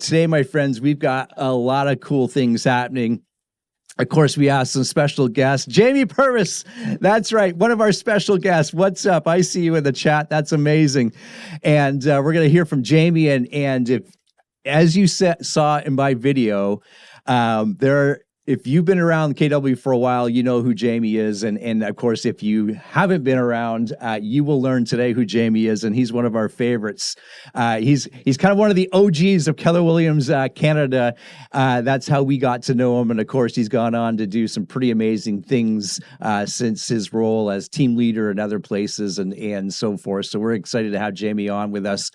Today, my friends, we've got a lot of cool things happening. Of course, we asked some special guests. Jamie Purvis, that's right, one of our special guests. What's up? I see you in the chat. That's amazing. And we're going to hear from Jamie. And if, as you saw in my video, if you've been around KW for a while, you know who Jamie is. And of course, if you haven't been around, you will learn today who Jamie is. And he's one of our favorites. He's kind of one of the OGs of Keller Williams Canada. That's how we got to know him. And of course, he's gone on to do some pretty amazing things since his role as team leader in other places and so forth. So we're excited to have Jamie on with us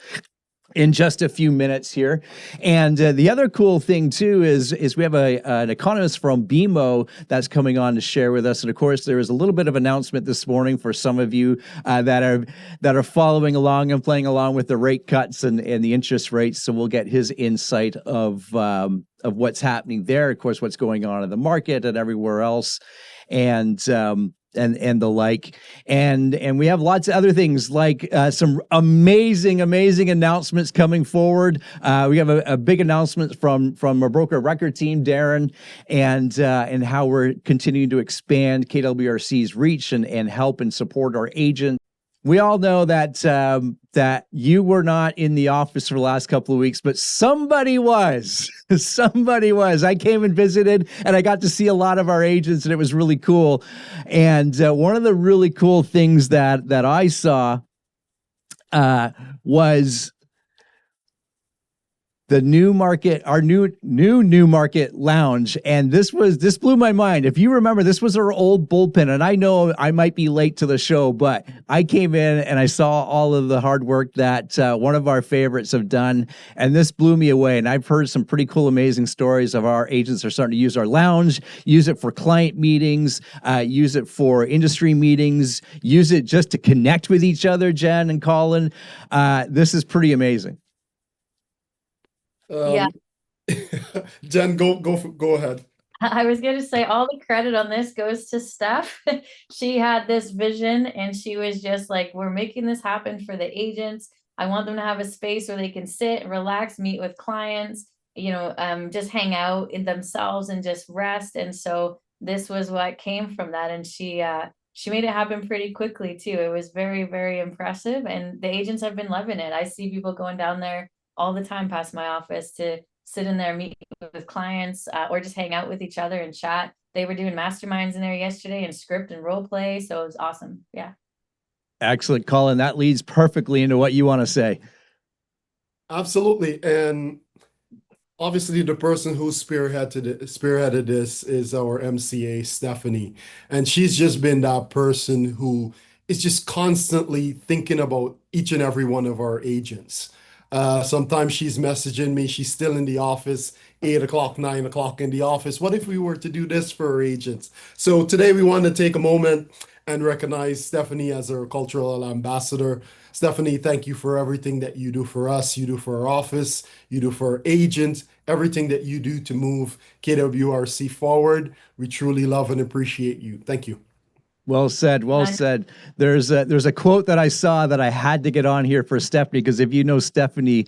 in just a few minutes here. And the other cool thing too is we have an economist from BMO that's coming on to share with us. And of course, there is a little bit of announcement this morning for some of you that are following along and playing along with the rate cuts and the interest rates. So we'll get his insight of what's happening there, of course, what's going on in the market and everywhere else. And the like, and we have lots of other things like some amazing announcements coming forward. We have a big announcement from our broker record team, Darren, and how we're continuing to expand KWRC's reach and help and support our agents. We all know that you were not in the office for the last couple of weeks, but somebody was. Somebody was. I came and visited, and I got to see a lot of our agents, and it was really cool. And one of the really cool things that I saw was the new market, our new market lounge. And this blew my mind. If you remember, this was our old bullpen. And I know I might be late to the show, but I came in and I saw all of the hard work that one of our favorites have done. And this blew me away. And I've heard some pretty cool, amazing stories of our agents are starting to use our lounge, use it for client meetings, use it for industry meetings, use it just to connect with each other, Jen and Colin. This is pretty amazing. Yeah. Jen, go ahead. I was going to say all the credit on this goes to Steph. She had this vision and she was just like, we're making this happen for the agents. I want them to have a space where they can sit, relax, meet with clients, just hang out in themselves and just rest. And so this was what came from that. And she made it happen pretty quickly too. It was very, very impressive. And the agents have been loving it. I see people going down there all the time past my office to sit in there, meet with clients, or just hang out with each other and chat. They were doing masterminds in there yesterday and script and role play. So it was awesome. Yeah. Excellent, Colin. That leads perfectly into what you want to say. Absolutely. And obviously the person who spearheaded this is our MCA, Stephanie. And she's just been that person who is just constantly thinking about each and every one of our agents. Sometimes she's messaging me, she's still in the office, 8 o'clock, 9 o'clock in the office. What if we were to do this for our agents? So today we want to take a moment and recognize Stephanie as our cultural ambassador. Stephanie, thank you for everything that you do for us, you do for our office, you do for our agents, everything that you do to move KWRC forward. We truly love and appreciate you. Thank you. Well said. Well said. There's a quote that I saw that I had to get on here for Stephanie, because if you know Stephanie,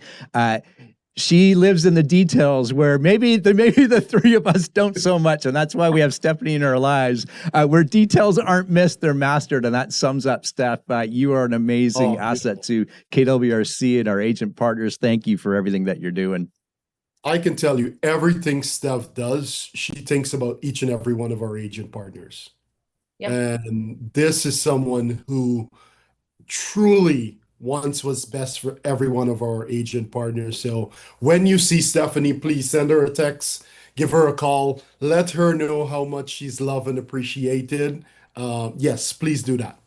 she lives in the details where maybe the three of us don't so much. And that's why we have Stephanie in our lives, where details aren't missed, they're mastered. And that sums up Steph. You are an amazing asset to KWRC and our agent partners. Thank you for everything that you're doing. I can tell you everything Steph does, she thinks about each and every one of our agent partners. Yep. And this is someone who truly wants what's best for every one of our agent partners. So when you see Stephanie, please send her a text, give her a call, let her know how much she's loved and appreciated. Yes, please do that.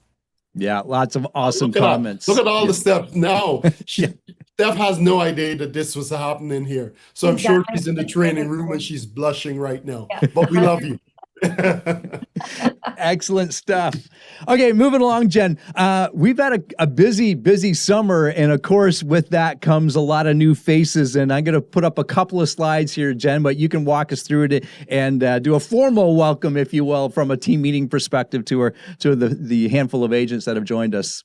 Yeah, lots of awesome comments. Look at all the stuff now. Steph has no idea that this was happening here. So I'm sure she's in the training room and she's blushing right now. Yeah. But we love you. Excellent stuff. Okay, moving along, Jen. We've had a busy summer, and of course, with that comes a lot of new faces. And I'm going to put up a couple of slides here, Jen, but you can walk us through it and do a formal welcome, if you will, from a team meeting perspective to the handful of agents that have joined us.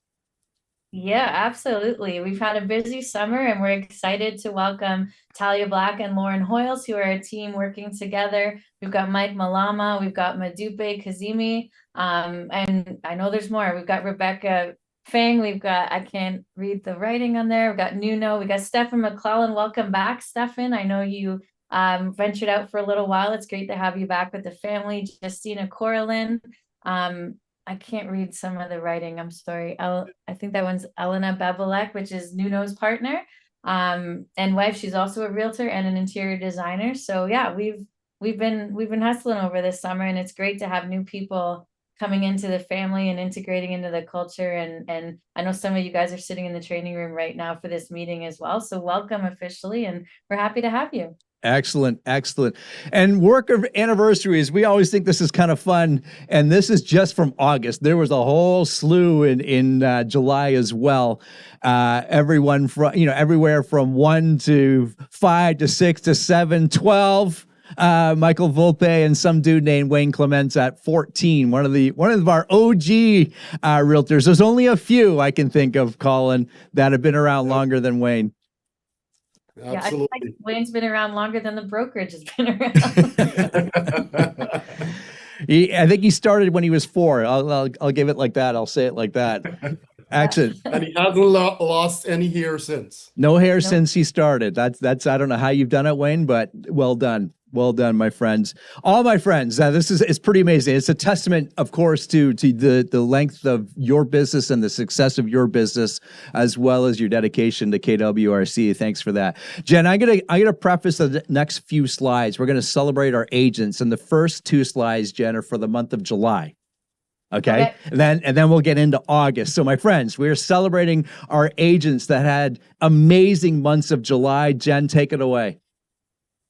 Yeah, absolutely. We've had a busy summer and we're excited to welcome Talia Black and Lauren Hoyles, who are a team working together. We've got Mike Malama, we've got Madupe Kazimi, and I know there's more. We've got Rebecca Fang, we've got, I can't read the writing on there. We've got Nuno, we got Stefan McClellan. Welcome back, Stefan. I know you ventured out for a little while. It's great to have you back with the family. Justina Coralin. I can't read some of the writing. I'm sorry. I think that one's Elena Bevelek, which is Nuno's partner, and wife. She's also a realtor and an interior designer. So yeah, we've been hustling over this summer, and it's great to have new people coming into the family and integrating into the culture. And I know some of you guys are sitting in the training room right now for this meeting as well. So welcome officially, and we're happy to have you. Excellent, excellent. And work of anniversaries, we always think this is kind of fun, and this is just from August. There was a whole slew in July as well. Everyone from everywhere from 1 to 5 to 6 to 7, 12. Michael Volpe and some dude named Wayne Clements at 14. One of our OG realtors. There's only a few I can think of, Colin, that have been around longer than Wayne. Yeah, I Absolutely. think Wayne's been around longer than the brokerage has been around. I think he started when he was 4. I'll give it like that. I'll say it like that. Excellent. And he hasn't lost any hair since. No hair Nope. since he started. That's I don't know how you've done it, Wayne, but well done. Well done, my friends. All my friends. It's pretty amazing. It's a testament, of course, to the length of your business and the success of your business, as well as your dedication to KWRC. Thanks for that, Jen. I'm gonna preface the next few slides. We're gonna celebrate our agents, and the first 2 slides, Jen, are for the month of July. Okay. And then we'll get into August. So my friends, we're celebrating our agents that had amazing months of July. Jen, take it away.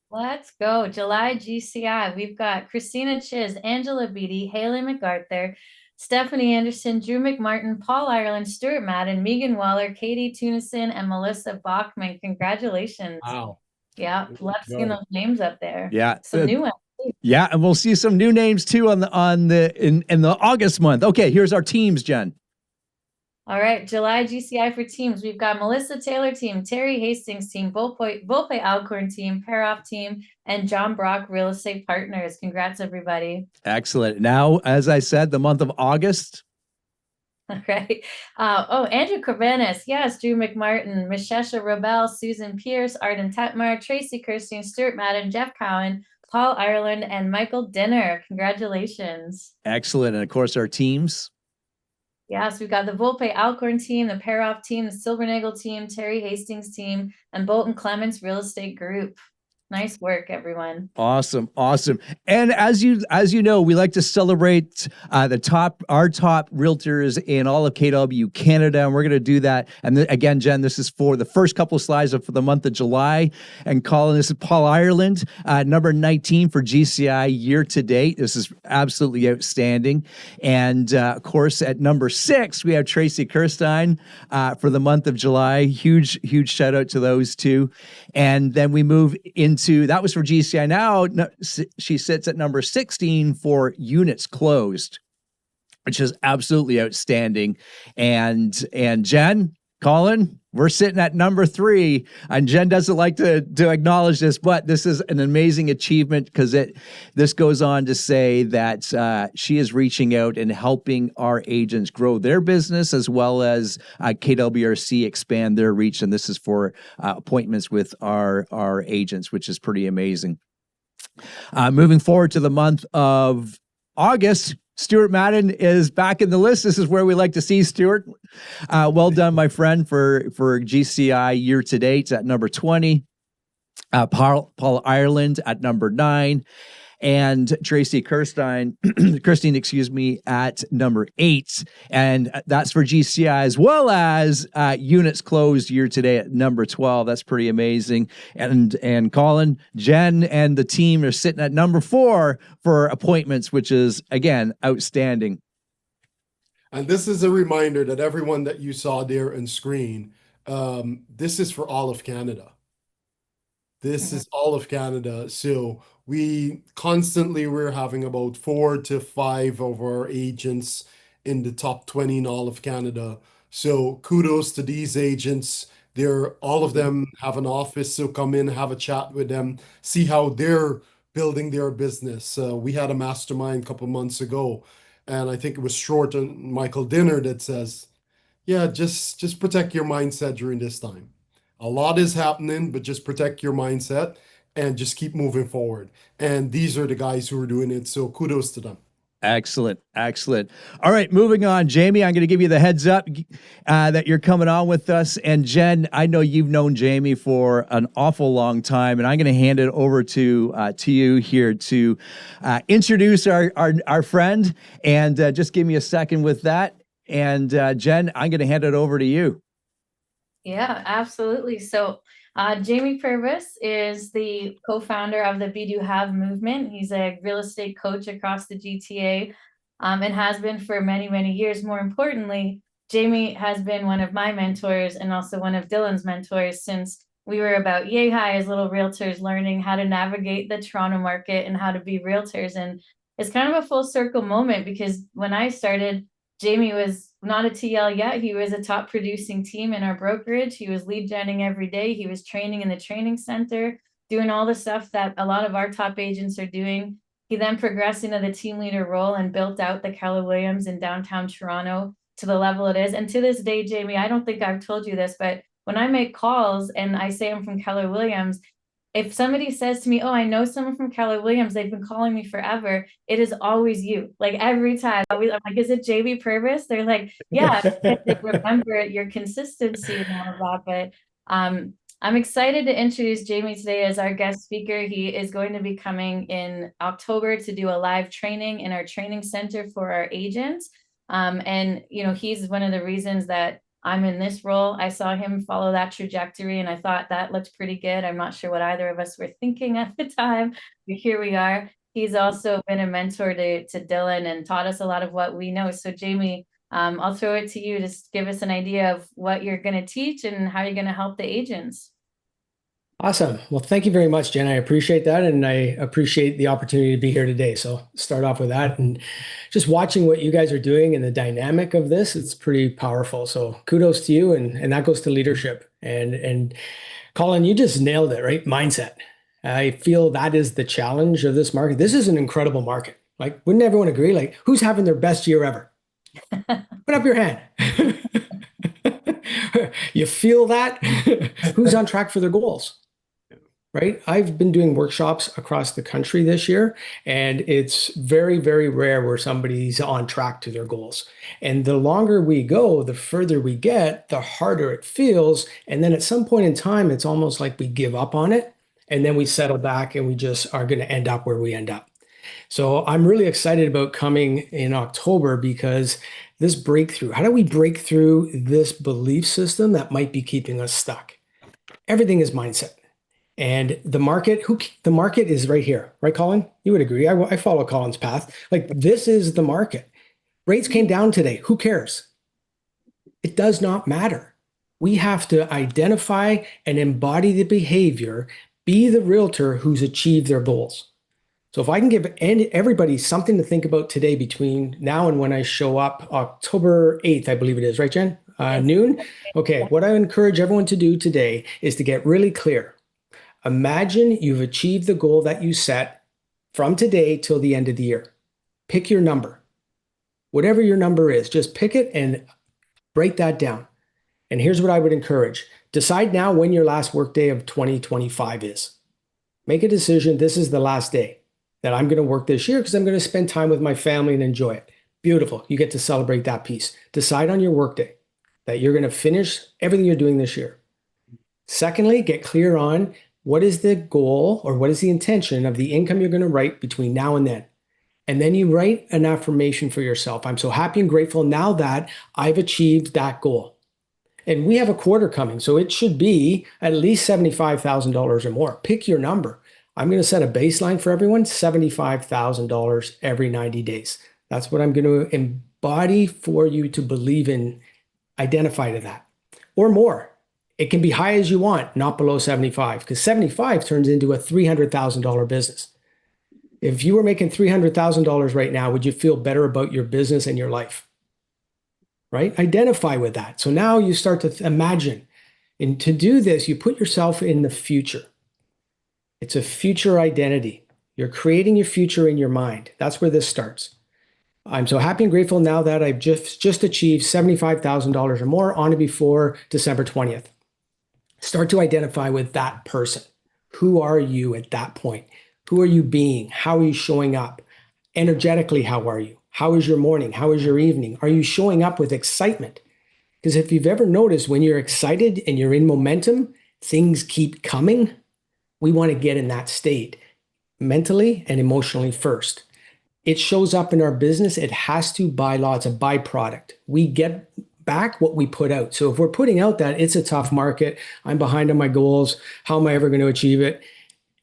Let's go. July GCI. We've got Christina Chiz, Angela Beatty, Haley MacArthur, Stephanie Anderson, Drew McMartin, Paul Ireland, Stuart Madden, Megan Waller, Katie Tunison, and Melissa Bachman. Congratulations. Wow. Yeah, love seeing those names up there. Yeah. Some new ones. Yeah, and we'll see some new names too in the August month. Okay, here's our teams, Jen. All right, July GCI for teams. We've got Melissa Taylor team, Terry Hastings team, Volpe Alcorn team, Paroff team, and John Brock Real Estate Partners. Congrats, everybody. Excellent. Now, as I said, the month of August. All right. Andrew Carvanis, yes, Drew McMartin, Mishesha Robel, Susan Pierce, Arden Tetmar, Tracy Kirstein, Stuart Madden, Jeff Cowan, Paul Ireland, and Michael Dinner. Congratulations. Excellent. And of course, our teams. Yes, we've got the Volpe Alcorn team, the Paroff team, the Silvernagel team, Terry Hastings team, and Bolton Clements Real Estate Group. Nice work, everyone. Awesome. And as you know, we like to celebrate our top realtors in all of KW Canada, and we're going to do that. And again, Jen, this is for the first couple of slides for the month of July. And Colin, this is Paul Ireland, number 19 for GCI year to date. This is absolutely outstanding. And of course, at number 6, we have Tracy Kirstein for the month of July. Huge shout out to those two. And then we move into, that was for GCI. Now she sits at number 16 for units closed, which is absolutely outstanding. And Jen, Colin, we're sitting at number 3, and Jen doesn't like to acknowledge this, but this is an amazing achievement because this goes on to say that she is reaching out and helping our agents grow their business as well as KWRC expand their reach, and this is for appointments with our agents, which is pretty amazing. Moving forward to the month of August, Stuart Madden is back in the list. This is where we like to see Stuart. Well done, my friend, for GCI year to date at number 20. Paul Ireland at number 9. And Tracy Kirstein, at number 8. And that's for GCI, as well as units closed year to date at number 12. That's pretty amazing. And Colin, Jen, and the team are sitting at number 4 for appointments, which is, again, outstanding. And this is a reminder that everyone that you saw there on screen, this is for all of Canada. This is all of Canada. So we're having about 4 to 5 of our agents in the top 20 in all of Canada. So kudos to these agents. All of them have an office, so come in, have a chat with them, see how they're building their business. We had a mastermind a couple months ago, and I think it was Short and Michael Dinner that says, yeah, just protect your mindset during this time. A lot is happening, but just protect your mindset and just keep moving forward. And these are the guys who are doing it, so kudos to them. Excellent. Excellent. All right, moving on. Jamie, I'm going to give you the heads up that you're coming on with us. And Jen, I know you've known Jamie for an awful long time, and I'm going to hand it over to you here to introduce our friend. And just give me a second with that. And Jen, I'm going to hand it over to you. Yeah, absolutely. So Jamie Purvis is the co-founder of the Be Do Have movement. He's a real estate coach across the GTA and has been for many, many years. More importantly, Jamie has been one of my mentors and also one of Dylan's mentors since we were about yay high as little realtors, learning how to navigate the Toronto market and how to be realtors. And it's kind of a full circle moment because when I started, Jamie was not a TL yet. He was a top producing team in our brokerage. He was lead genning every day. He was training in the training center, doing all the stuff that a lot of our top agents are doing. He then progressed into the team leader role and built out the Keller Williams in downtown Toronto to the level it is. And to this day, Jamie, I don't think I've told you this, but when I make calls and I say I'm from Keller Williams, if somebody says to me, oh, I know someone from Keller Williams, they've been calling me forever, it is always you. Like every time, I'm like, is it JB Purvis? They're like, yeah, they remember your consistency and all of that. But I'm excited to introduce Jamie today as our guest speaker. He is going to be coming in October to do a live training in our training center for our agents. And, you know, he's one of the reasons that I'm in this role. I saw him follow that trajectory and I thought that looked pretty good. I'm not sure what either of us were thinking at the time, but here we are. He's also been a mentor to Dylan and taught us a lot of what we know. So Jamie, I'll throw it to you to give us an idea of what you're going to teach and how you're going to help the agents. Awesome. Well, thank you very much, Jen. I appreciate that. And I appreciate the opportunity to be here today. So start off with that and just watching what you guys are doing and the dynamic of this, it's pretty powerful. So kudos to you. And that goes to leadership. And Colin, you just nailed it, right? Mindset. I feel that is the challenge of this market. This is an incredible market. Like, wouldn't everyone agree? Like, who's having their best year ever? Put up your hand. You feel that? Who's on track for their goals? Right? I've been doing workshops across the country this year, and it's very, very rare where somebody's on track to their goals. And the longer we go, the further we get, the harder it feels. And then at some point in time, it's almost like we give up on it. And then we settle back and we just are going to end up where we end up. So I'm really excited about coming in October because this breakthrough, how do we break through this belief system that might be keeping us stuck? Everything is mindset. And the market is right here, right, Colin? You would agree. I follow Colin's path. Like, this is the market. Rates came down today. Who cares? It does not matter. We have to identify and embody the behavior, be the realtor who's achieved their goals. So if I can give everybody something to think about today between now and when I show up, October 8th, I believe it is, right, Jen? Noon? Okay, what I encourage everyone to do today is to get really clear. Imagine you've achieved the goal that you set from today till the end of the year. Pick your number. Whatever your number is, just pick it and write that down. And here's what I would encourage. Decide now when your last workday of 2025 is. Make a decision. This is the last day that I'm going to work this year because I'm going to spend time with my family and enjoy it. Beautiful. You get to celebrate that piece. Decide on your workday that you're going to finish everything you're doing this year. Secondly, get clear on what is the goal or what is the intention of the income you're going to write between now and then? And then you write an affirmation for yourself. I'm so happy and grateful now that I've achieved that goal. And we have a quarter coming, so it should be at least $75,000 or more. Pick your number. I'm going to set a baseline for everyone, $75,000 every 90 days. That's what I'm going to embody for you to believe in, identify to that, or more. It can be high as you want, not below 75, because 75 turns into a $300,000 business. If you were making $300,000 right now, would you feel better about your business and your life? right? Identify with that. So now you start to imagine. And to do this, you put yourself in the future. It's a future identity. You're creating your future in your mind. That's where this starts. I'm so happy and grateful now that I've just achieved $75,000 or more on or before December 20th. Start to identify with that person. Who are you at that point? Who are you being? How are you showing up? Energetically, how are you? How is your morning? How is your evening? Are you showing up with excitement? Because if you've ever noticed, when you're excited and you're in momentum, things keep coming. We want to get in that state mentally and emotionally first. It shows up in our business. It has to, by law. It's a byproduct. We get back what we put out. So if we're putting out that it's a tough market, I'm behind on my goals, how am I ever going to achieve it?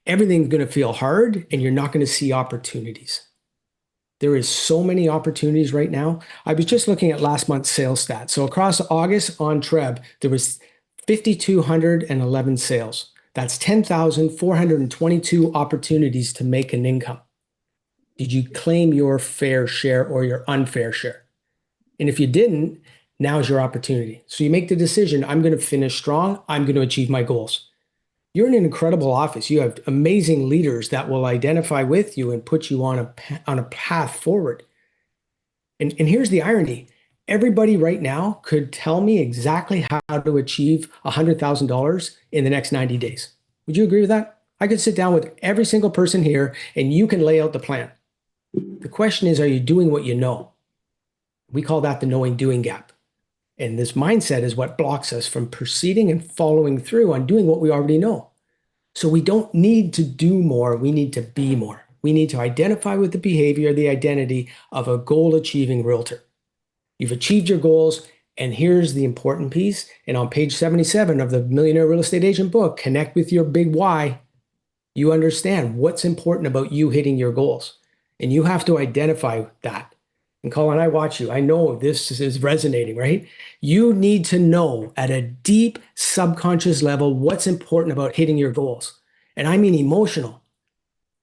Everything's going to feel hard and you're not going to see opportunities. There is so many opportunities right now. I was just looking at last month's sales stats. So across August on Treb, there was 5,211 sales. That's 10,422 opportunities to make an income. Did you claim your fair share or your unfair share? And if you didn't, now's your opportunity. So you make the decision, I'm going to finish strong. I'm going to achieve my goals. You're in an incredible office. You have amazing leaders that will identify with you and put you on a path forward. And here's the irony. Everybody right now could tell me exactly how to achieve $100,000 in the next 90 days. Would you agree with that? I could sit down with every single person here and you can lay out the plan. The question is, are you doing what you know? We call that the knowing doing gap. And this mindset is what blocks us from proceeding and following through on doing what we already know. So we don't need to do more. We need to be more. We need to identify with the behavior, the identity of a goal achieving realtor. You've achieved your goals. And here's the important piece. And on page 77 of the Millionaire Real Estate Agent book, Connect with Your Big Why, you understand what's important about you hitting your goals. And you have to identify that. And Colin, I watch you. I know this is resonating, right? You need to know at a deep subconscious level what's important about hitting your goals. And I mean emotional,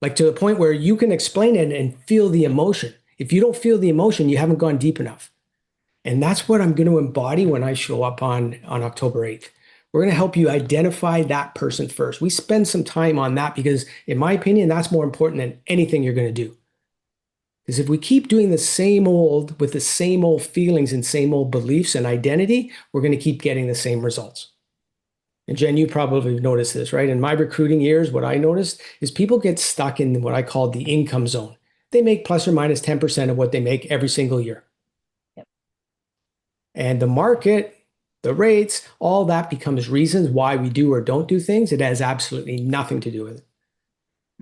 like to the point where you can explain it and feel the emotion. If you don't feel the emotion, you haven't gone deep enough. And that's what I'm going to embody when I show up on October 8th. We're going to help you identify that person first. We spend some time on that because, in my opinion, that's more important than anything you're going to do. Because if we keep doing the same old with the same old feelings and same old beliefs and identity, we're going to keep getting the same results. And Jen, you probably noticed this, right? In my recruiting years, what I noticed is people get stuck in what I call the income zone. They make plus or minus 10% of what they make every single year. Yep. And the market, the rates, all that becomes reasons why we do or don't do things. It has absolutely nothing to do with it.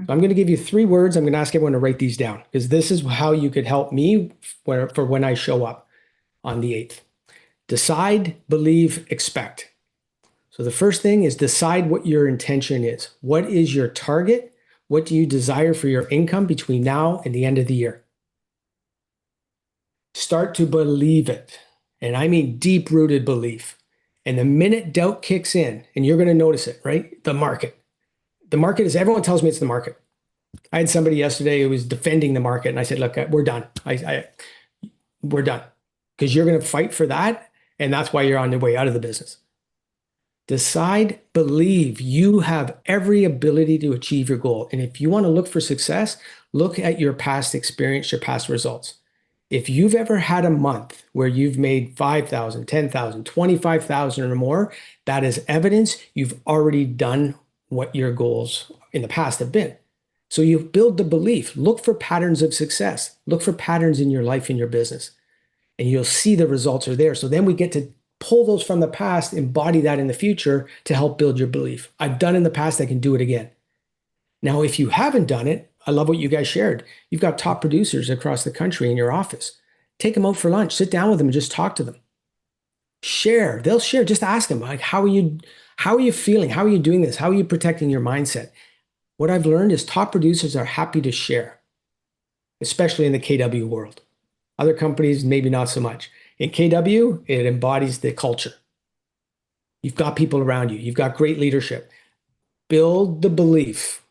So I'm going to give you 3 words. I'm going to ask everyone to write these down because this is how you could help me for when I show up on the 8th. Decide, believe, expect. So the first thing is decide what your intention is. What is your target? What do you desire for your income between now and the end of the year? Start to believe it. And I mean deep-rooted belief. And the minute doubt kicks in, and you're going to notice it, right? The market. The market is, everyone tells me it's the market. I had somebody yesterday who was defending the market, and I said, look, we're done. We're done. Because you're going to fight for that, and that's why you're on your way out of the business. Decide, believe you have every ability to achieve your goal. And if you want to look for success, look at your past experience, your past results. If you've ever had a month where you've made 5,000, 10,000, 25,000 or more, that is evidence you've already done what your goals in the past have been. So you build the belief, look for patterns of success, look for patterns in your life, in your business, and you'll see the results are there. So then we get to pull those from the past, embody that in the future to help build your belief. I've done in the past, I can do it again. Now, if you haven't done it, I love what you guys shared. You've got top producers across the country in your office. Take them out for lunch, sit down with them and just talk to them. Share, they'll share, just ask them, like, how are you feeling? How are you doing this? How are you protecting your mindset? What I've learned is top producers are happy to share, especially in the KW world. Other companies, maybe not so much. In KW, it embodies the culture. You've got people around you. You've got great leadership. Build the belief.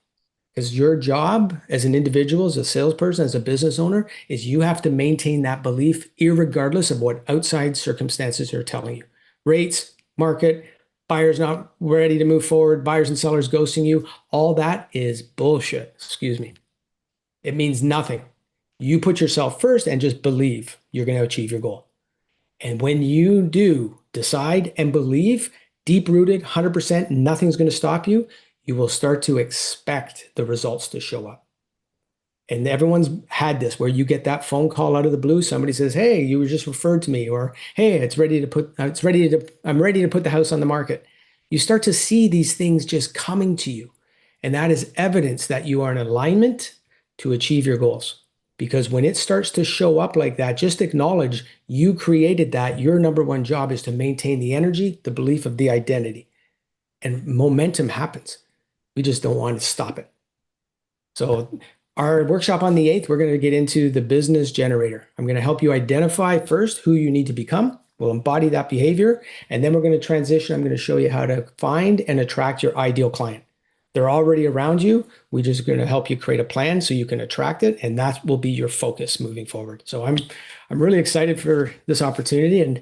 Because your job as an individual, as a salesperson, as a business owner, is you have to maintain that belief irregardless of what outside circumstances are telling you. Rates, market, buyers not ready to move forward, buyers and sellers ghosting you, all that is bullshit. Excuse me. It means nothing. You put yourself first and just believe you're going to achieve your goal. And when you do decide and believe, deep rooted, 100%, nothing's going to stop you, you will start to expect the results to show up. And everyone's had this where you get that phone call out of the blue. Somebody says, "Hey, you were just referred to me," or "Hey, I'm ready to put the house on the market." You start to see these things just coming to you. And that is evidence that you are in alignment to achieve your goals. Because when it starts to show up like that, just acknowledge you created that. Your number one job is to maintain the energy, the belief of the identity. And momentum happens. We just don't want to stop it. So our workshop on the 8th, we're going to get into the business generator. I'm going to help you identify first who you need to become. We'll embody that behavior. And then we're going to transition. I'm going to show you how to find and attract your ideal client. They're already around you. We're just going to help you create a plan so you can attract it. And that will be your focus moving forward. So I'm really excited for this opportunity. And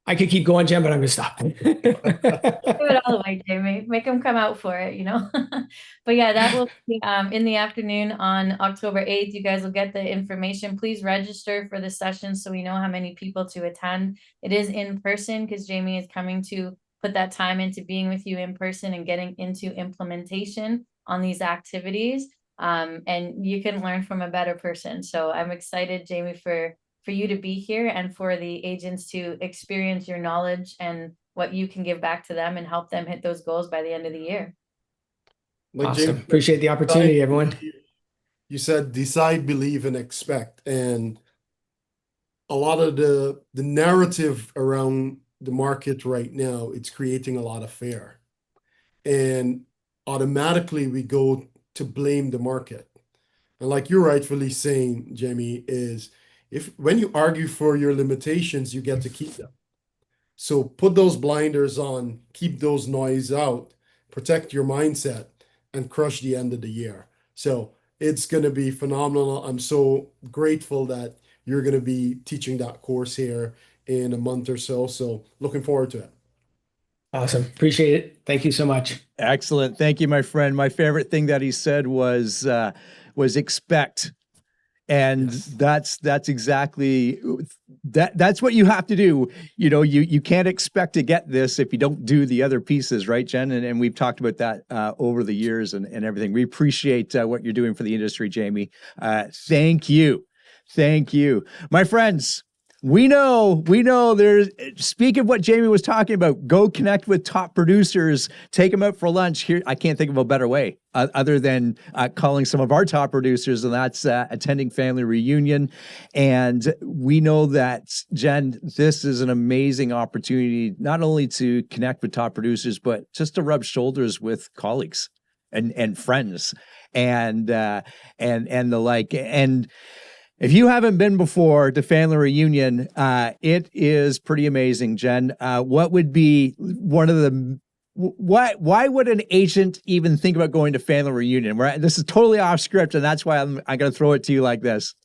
I could keep going, Jen, but I'm going to stop. Do it all the way, Jamie. Make them come out for it, But yeah, that will be in the afternoon on October 8th. You guys will get the information. Please register for the session so we know how many people to attend. It is in person because Jamie is coming to put that time into being with you in person and getting into implementation on these activities. And you can learn from a better person. So I'm excited, Jamie, for you to be here and for the agents to experience your knowledge and what you can give back to them and help them hit those goals by the end of the year. Like Awesome. James, Appreciate the opportunity, everyone. You said decide, believe, and expect. And a lot of the narrative around the market right now, it's creating a lot of fear. And automatically we go to blame the market. And like you're rightfully saying, Jamie, is when you argue for your limitations, you get to keep them. So put those blinders on, keep those noise out, protect your mindset, and crush the end of the year. So it's going to be phenomenal. I'm so grateful that you're going to be teaching that course here in a month or so. So looking forward to it. Awesome. Appreciate it. Thank you so much. Excellent. Thank you, my friend. My favorite thing that he said was expect. And Yes. that's exactly that's what you have to do. You can't expect to get this if you don't do the other pieces, right, Jen? And we've talked about that over the years and everything. We appreciate what you're doing for the industry, Jamie. Thank you. Thank you. My friends, we know there's, speak of what Jamie was talking about, go connect with top producers, take them out for lunch here. I can't think of a better way other than calling some of our top producers, and that's attending family reunion. And we know that, Jen, this is an amazing opportunity, not only to connect with top producers, but just to rub shoulders with colleagues and friends and the like. And if you haven't been before to family reunion, it is pretty amazing, Jen. What would be one of the why would an agent even think about going to family reunion? This is totally off script, and that's why I'm going to throw it to you like this.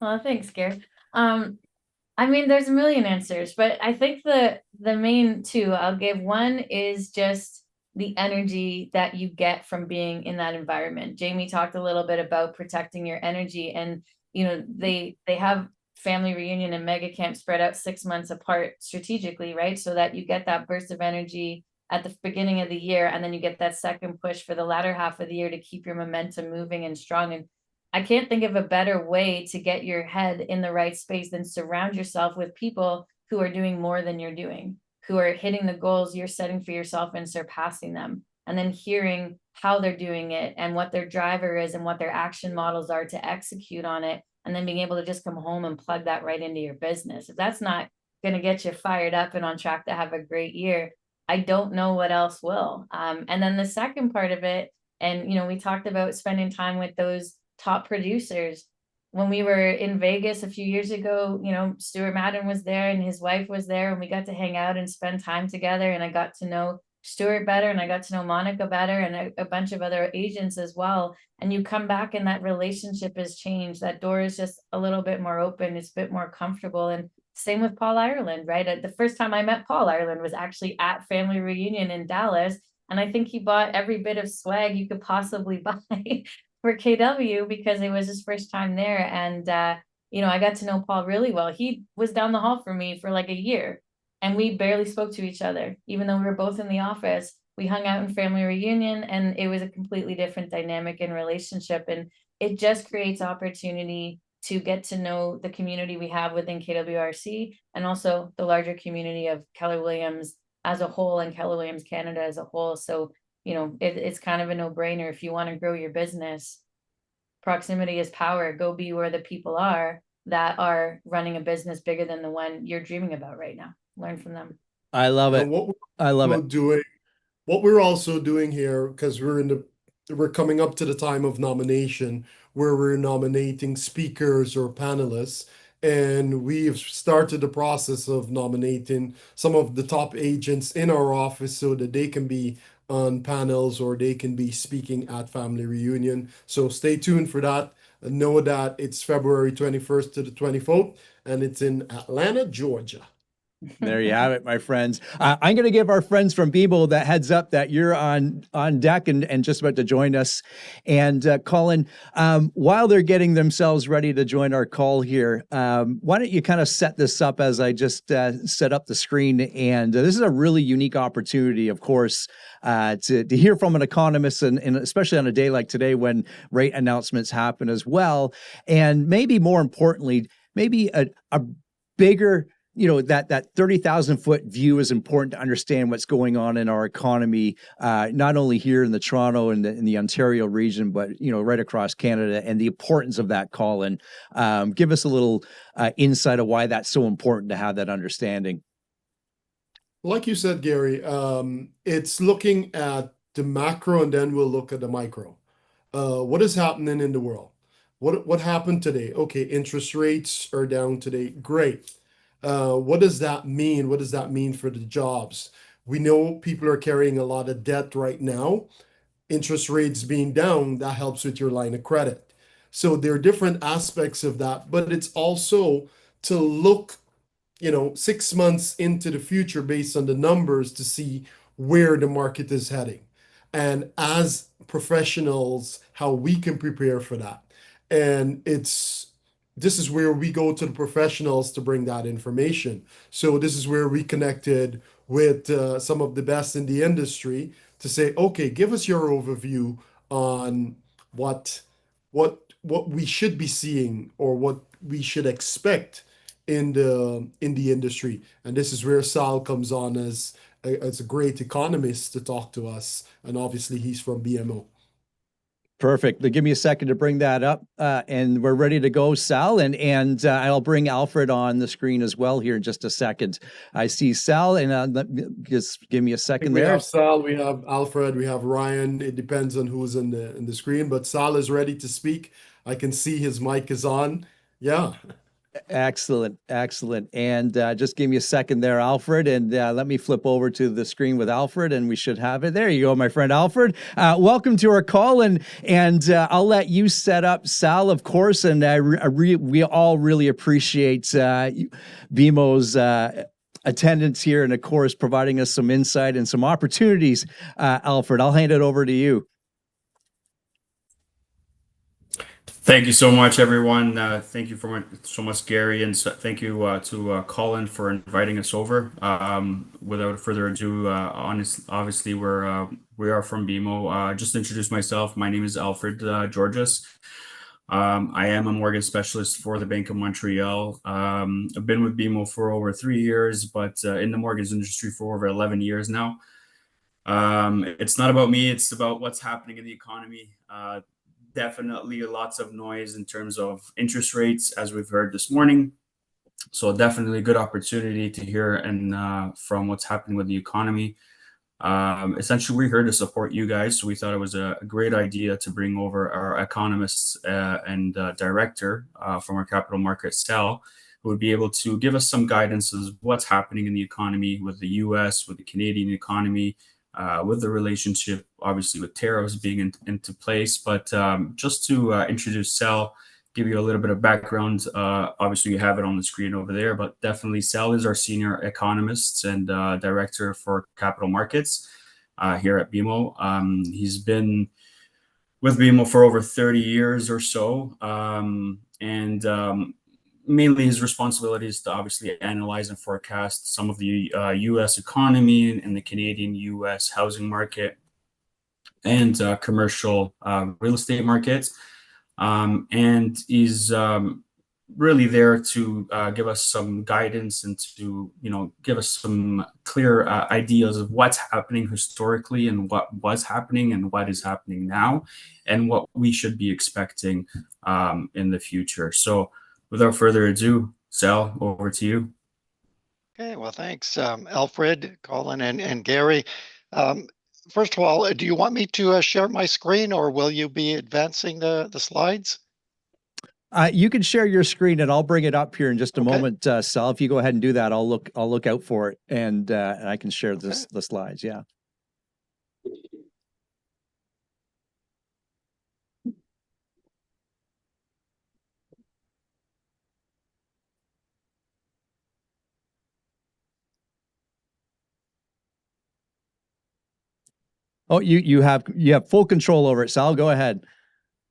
Well, thanks, Gary. There's a million answers, but I think the main two I'll give. One is just the energy that you get from being in that environment. Jamie talked a little bit about protecting your energy, and they have family reunion and mega camp spread out 6 months apart strategically, right? So that you get that burst of energy at the beginning of the year, and then you get that second push for the latter half of the year to keep your momentum moving and strong. And I can't think of a better way to get your head in the right space than surround yourself with people who are doing more than you're doing, who are hitting the goals you're setting for yourself and surpassing them, and then hearing how they're doing it and what their driver is and what their action models are to execute on it, and then being able to just come home and plug that right into your business. If that's not going to get you fired up and on track to have a great year, I don't know what else will. And then the second part of it, and we talked about spending time with those top producers. When we were in Vegas a few years ago, Stuart Madden was there and his wife was there, and we got to hang out and spend time together. And I got to know Stuart better, and I got to know Monica better, and a bunch of other agents as well. And you come back and that relationship has changed. That door is just a little bit more open. It's a bit more comfortable. And same with Paul Ireland, right? The first time I met Paul Ireland was actually at family reunion in Dallas. And I think he bought every bit of swag you could possibly buy for KW because it was his first time there. And, I got to know Paul really well. He was down the hall from me for like a year, and we barely spoke to each other, even though we were both in the office. We hung out in family reunion, and it was a completely different dynamic and relationship. And it just creates opportunity to get to know the community we have within KWRC, and also the larger community of Keller Williams as a whole and Keller Williams Canada as a whole. So, it's kind of a no-brainer. If you want to grow your business, proximity is power. Go be where the people are that are running a business bigger than the one you're dreaming about right now. Learn from them. I love it. And I love it. what we're also doing here, because we're coming up to the time of nomination where we're nominating speakers or panelists, and we've started the process of nominating some of the top agents in our office so that they can be on panels or they can be speaking at family reunion. So stay tuned for that. Know that it's February 21st to the 24th, and it's in Atlanta, Georgia. There you have it, my friends. I'm going to give our friends from BMO that heads up that you're on deck and just about to join us. And Colin, while they're getting themselves ready to join our call here, why don't you kind of set this up as I just set up the screen? And this is a really unique opportunity, of course, to hear from an economist, and especially on a day like today when rate announcements happen as well. And maybe more importantly, maybe a bigger, that 30,000 foot view is important to understand what's going on in our economy, not only here in the Toronto and in the Ontario region, but, right across Canada, and the importance of that, Colin. Give us a little insight of why that's so important to have that understanding. Like you said, Gary, it's looking at the macro, and then we'll look at the micro. What is happening in the world? What happened today? Okay, interest rates are down today. Great. What does that mean? What does that mean for the jobs? We know people are carrying a lot of debt right now. Interest rates being down, that helps with your line of credit. So there are different aspects of that, but it's also to look, 6 months into the future based on the numbers to see where the market is heading. And as professionals, how we can prepare for that. And this is where we go to the professionals to bring that information. So this is where we connected with some of the best in the industry to say, okay, give us your overview on what we should be seeing or what we should expect in the industry. And this is where Sal comes on as a great economist to talk to us. And obviously he's from BMO. Perfect. Give me a second to bring that up, and we're ready to go, Sal. And I'll bring Alfred on the screen as well here in just a second. I see Sal, and just give me a second there. We have Sal, we have Alfred, we have Ryan. It depends on who's in the screen, but Sal is ready to speak. I can see his mic is on. Yeah. Excellent. And just give me a second there, Alfred, and let me flip over to the screen with Alfred, and we should have it. There you go, my friend Alfred. Welcome to our call, and I'll let you set up Sal, of course, and we all really appreciate BMO's attendance here, and of course, providing us some insight and some opportunities. Alfred, I'll hand it over to you. Thank you so much, everyone. Thank you so much, Gary, and thank you to Colin for inviting us over. Without further ado, obviously we are from BMO. Just to introduce myself, my name is Alfred Georges. I am a mortgage specialist for the Bank of Montreal. I've been with BMO for over 3 years, but in the mortgage industry for over 11 years now. It's not about me; it's about what's happening in the economy. Definitely lots of noise in terms of interest rates, as we've heard this morning. So definitely a good opportunity to hear and from what's happening with the economy. Essentially, we're here to support you guys. So we thought it was a great idea to bring over our economists and director from our capital market, Sal, who would be able to give us some guidance as what's happening in the economy with the US, with the Canadian economy, with the relationship, obviously with tariffs being into place. But just to introduce Sal, give you a little bit of background. Obviously, you have it on the screen over there, but definitely Sal is our senior economist and director for capital markets here at BMO. He's been with BMO for over 30 years or so, and mainly his responsibility is to obviously analyze and forecast some of the U.S. economy and the Canadian-U.S. housing market and commercial real estate markets. And he's really there to give us some guidance and to give us some clear ideas of what's happening historically and what was happening and what is happening now and what we should be expecting in the future. So without further ado, Sal, over to you. Okay, well, thanks, Alfred, Colin, and Gary. First of all, do you want me to share my screen, or will you be advancing the slides? You can share your screen, and I'll bring it up here in just a Okay. moment. Sal, if you go ahead and do that, I'll look out for it, and I can share the slides. Yeah. Oh, you have full control over it, Sal. Go ahead.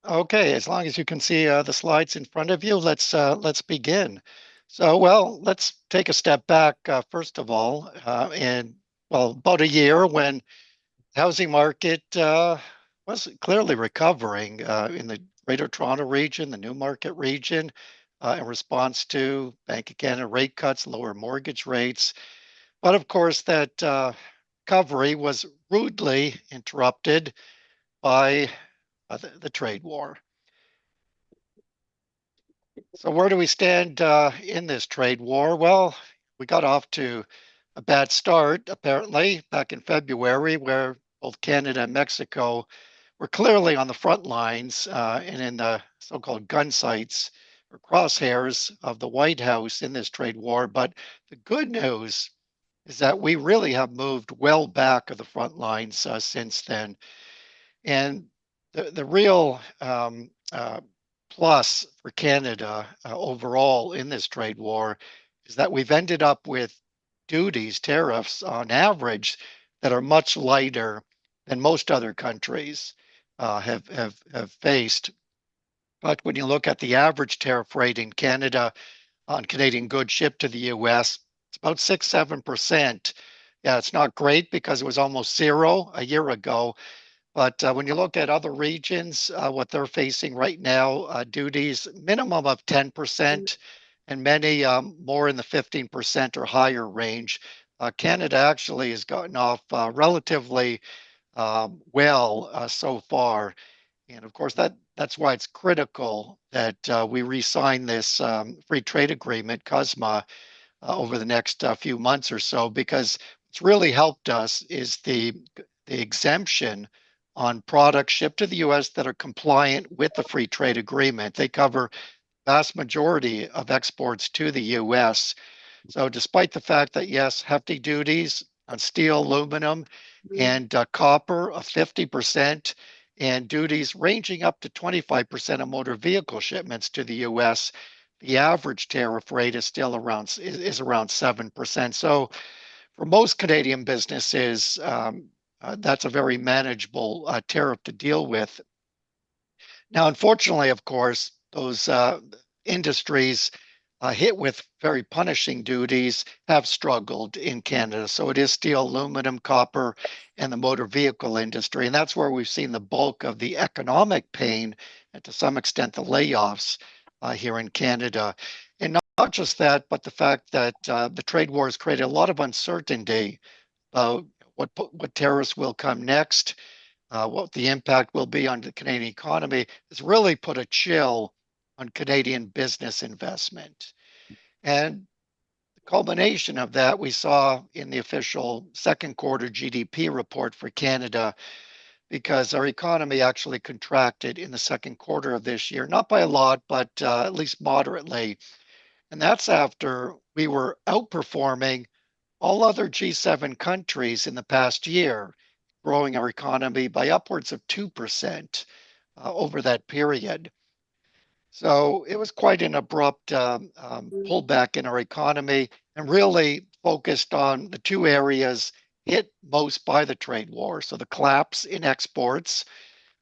Okay, as long as you can see the slides in front of you, let's begin. So, well, let's take a step back first of all, and well, about a year when the housing market was clearly recovering in the Greater Toronto region, the Newmarket region, in response to Bank of Canada rate cuts, lower mortgage rates. But of course, that recovery was rudely interrupted by the trade war. So where do we stand in this trade war? Well, we got off to a bad start, apparently, back in February, where both Canada and Mexico were clearly on the front lines and in the so-called gun sights or crosshairs of the White House in this trade war. But the good news is that we really have moved well back of the front lines since then. And the real plus for Canada overall in this trade war is that we've ended up with duties, tariffs on average that are much lighter than most other countries have faced. But when you look at the average tariff rate in Canada on Canadian goods shipped to the US, it's about 6-7%. Yeah, it's not great because it was almost zero a year ago. But when you look at other regions, what they're facing right now, duties minimum of 10% and many more in the 15% or higher range. Canada actually has gotten off relatively well so far. And of course, that's why it's critical that we re-sign this free trade agreement, CUSMA, over the next few months or so, because what's really helped us is the exemption on products shipped to the US that are compliant with the free trade agreement. They cover vast majority of exports to the US. So despite the fact that, yes, hefty duties on steel, aluminum, and copper of 50%, and duties ranging up to 25% of motor vehicle shipments to the US, the average tariff rate is still around 7%. So for most Canadian businesses, that's a very manageable tariff to deal with. Now, unfortunately, of course, those industries hit with very punishing duties have struggled in Canada. So it is steel, aluminum, copper, and the motor vehicle industry. And that's where we've seen the bulk of the economic pain and to some extent the layoffs here in Canada. And not just that, but the fact that the trade war has created a lot of uncertainty about what tariffs will come next, what the impact will be on the Canadian economy, has really put a chill on Canadian business investment. And the culmination of that we saw in the official second quarter GDP report for Canada, because our economy actually contracted in the second quarter of this year, not by a lot, but at least moderately. And that's after we were outperforming all other G7 countries in the past year growing our economy by upwards of 2% over that period. So it was quite an abrupt pullback in our economy, and really focused on the two areas hit most by the trade war. So the collapse in exports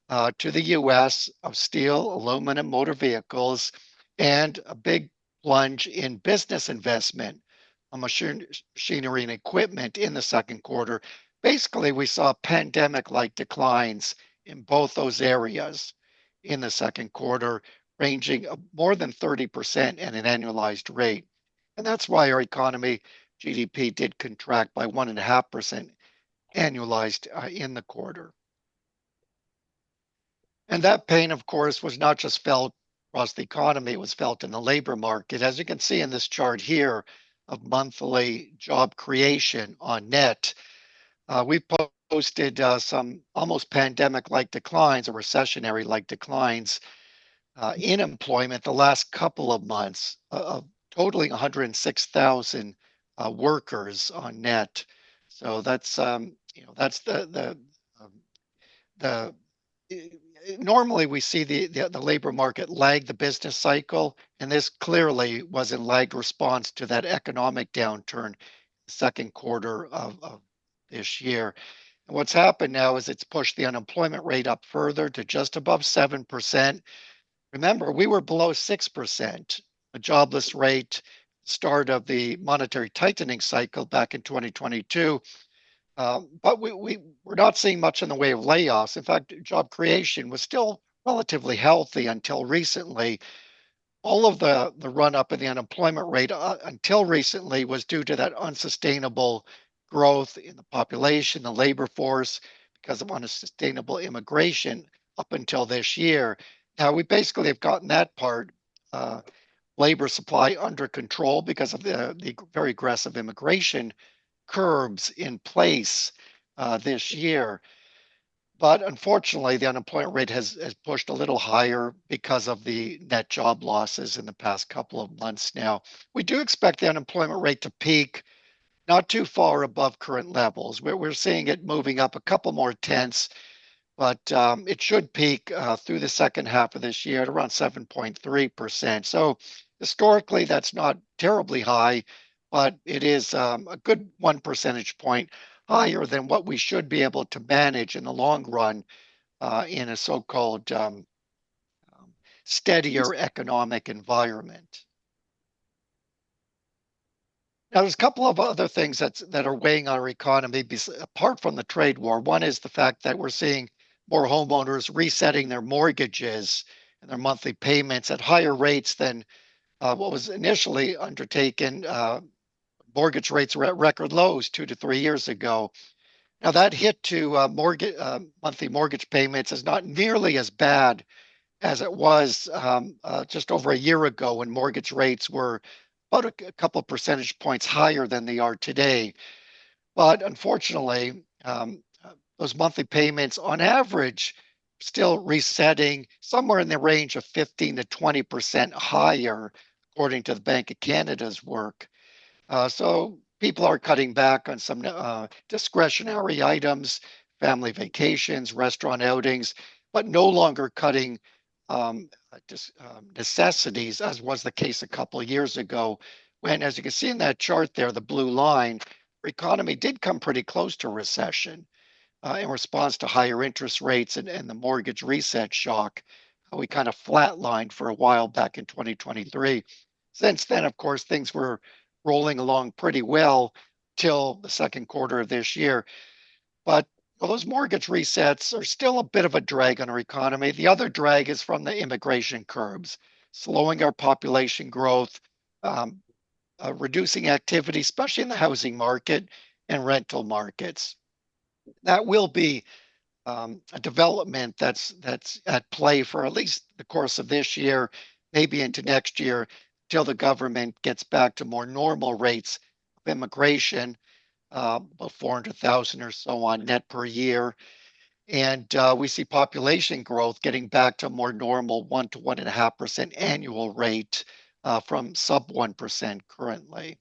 to the US of steel, aluminum, motor vehicles, and a big plunge in business investment on machinery and equipment in the second quarter. Basically, we saw pandemic like declines in both those areas in the second quarter, ranging more than 30% at an annualized rate. And that's why our economy, GDP, did contract by 1.5% annualized in the quarter. And that pain, of course, was not just felt across the economy, it was felt in the labor market. As you can see in this chart here of monthly job creation on net, we posted some almost pandemic-like declines or recessionary-like declines in employment the last couple of months, totaling 106,000 workers on net. So that's that's the normally we see the labor market lag the business cycle, and this clearly was in lagged response to that economic downturn second quarter of this year. And what's happened now is it's pushed the unemployment rate up further to just above 7%. Remember, we were below 6%, a jobless rate, start of the monetary tightening cycle back in 2022. But we're not seeing much in the way of layoffs. In fact, job creation was still relatively healthy until recently. All of the run up in the unemployment rate until recently was due to that unsustainable growth in the population, the labor force, because of unsustainable immigration up until this year. Now we basically have gotten that part, labor supply, under control because of the very aggressive immigration curbs in place this year. But unfortunately, the unemployment rate has pushed a little higher because of the net job losses in the past couple of months now. We do expect the unemployment rate to peak not too far above current levels. We're seeing it moving up a couple more tenths, but it should peak through the second half of this year at around 7.3%. So historically, that's not terribly high, but it is a good 1 percentage point higher than what we should be able to manage in the long run in a so-called steadier economic environment. Now, there's a couple of other things that are weighing on our economy apart from the trade war. One is the fact that we're seeing more homeowners resetting their mortgages and their monthly payments at higher rates than what was initially undertaken. Mortgage rates were at record lows 2 to 3 years ago. Now that hit to monthly mortgage payments is not nearly as bad as it was just over a year ago when mortgage rates were about a couple of percentage points higher than they are today. But unfortunately, those monthly payments on average still resetting somewhere in the range of 15 to 20% higher, according to the Bank of Canada's work. So people are cutting back on some discretionary items, family vacations, restaurant outings, but no longer cutting necessities, as was the case a couple of years ago, when, as you can see in that chart there, the blue line, our economy did come pretty close to recession in response to higher interest rates and the mortgage reset shock. We kind of flatlined for a while back in 2023. Since then, of course, things were rolling along pretty well till the second quarter of this year. But those mortgage resets are still a bit of a drag on our economy. The other drag is from the immigration curbs, slowing our population growth, reducing activity, especially in the housing market and rental markets. That will be a development that's at play for at least the course of this year, maybe into next year, till the government gets back to more normal rates of immigration, about 400,000 or so on net per year. And we see population growth getting back to a more normal 1 to 1.5% annual rate from sub 1% currently.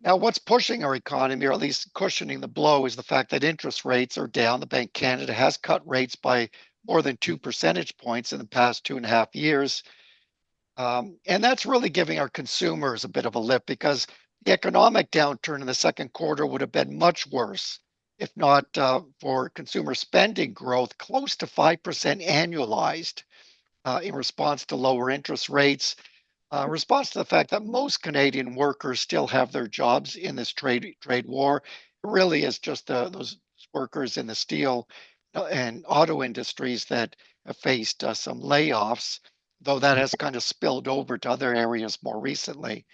Now, what's pushing our economy, or at least cushioning the blow, is the fact that interest rates are down. The Bank of Canada has cut rates by more than 2 percentage points in the past 2.5 years. And that's really giving our consumers a bit of a lift, because the economic downturn in the second quarter would have been much worse if not for consumer spending growth close to 5% annualized in response to lower interest rates, response to the fact that most Canadian workers still have their jobs in this trade war. It really is just those workers in the steel and auto industries that have faced some layoffs, though that has kind of spilled over to other areas more recently.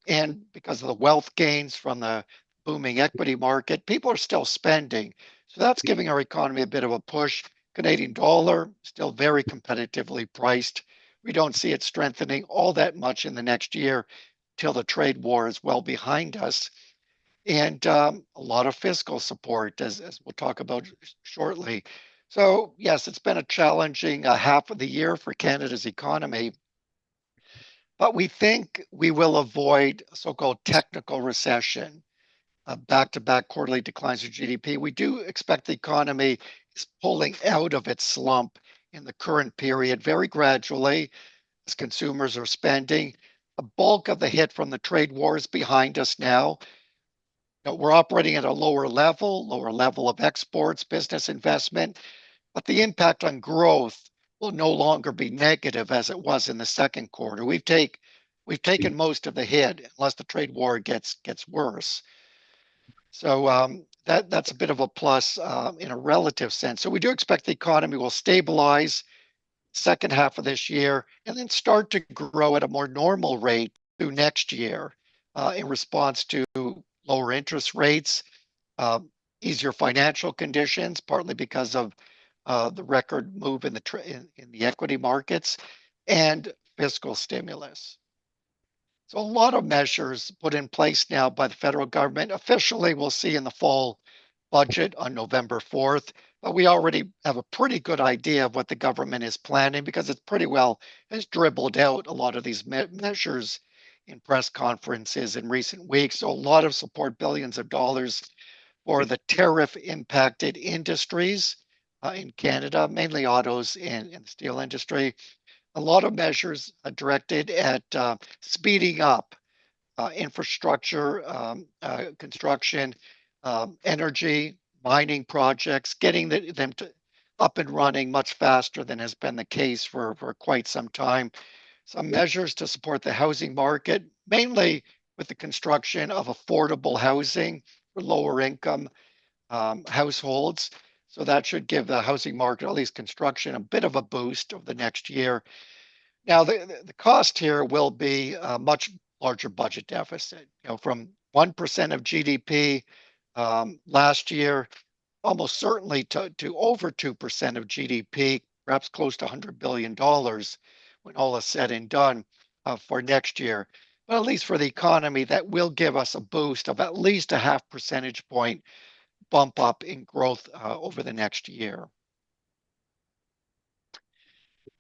And because of the wealth gains from the booming equity market, people are still spending. So that's giving our economy a bit of a push. Canadian dollar still very competitively priced. We don't see it strengthening all that much in the next year till the trade war is well behind us. And a lot of fiscal support, as we'll talk about shortly. So, yes, it's been a challenging half of the year for Canada's economy, but we think we will avoid a so-called technical recession, back-to-back quarterly declines of GDP. We do expect the economy is pulling out of its slump in the current period very gradually as consumers are spending. The bulk of the hit from the trade war is behind us now. We're operating at a lower level of exports, business investment, but the impact on growth will no longer be negative as it was in the second quarter. We've taken most of the hit unless the trade war gets worse. So that's a bit of a plus in a relative sense. So we do expect the economy will stabilize second half of this year and then start to grow at a more normal rate through next year in response to lower interest rates, easier financial conditions, partly because of the record move in the equity markets, and fiscal stimulus. So a lot of measures put in place now by the federal government. Officially, we'll see in the fall budget on November 4th, but we already have a pretty good idea of what the government is planning because it's pretty well has dribbled out a lot of these measures in press conferences in recent weeks. So a lot of support, billions of dollars for the tariff impacted industries in Canada, mainly autos and the steel industry. A lot of measures directed at speeding up infrastructure, construction, energy, mining projects, getting them up and running much faster than has been the case for quite some time. Some measures to support the housing market, mainly with the construction of affordable housing for lower income households. So that should give the housing market, at least construction, a bit of a boost over the next year. Now, the cost here will be a much larger budget deficit, from 1% of GDP last year, almost certainly to over 2% of GDP, perhaps close to $100 billion when all is said and done for next year. But at least for the economy, that will give us a boost of at least a half percentage point bump up in growth over the next year.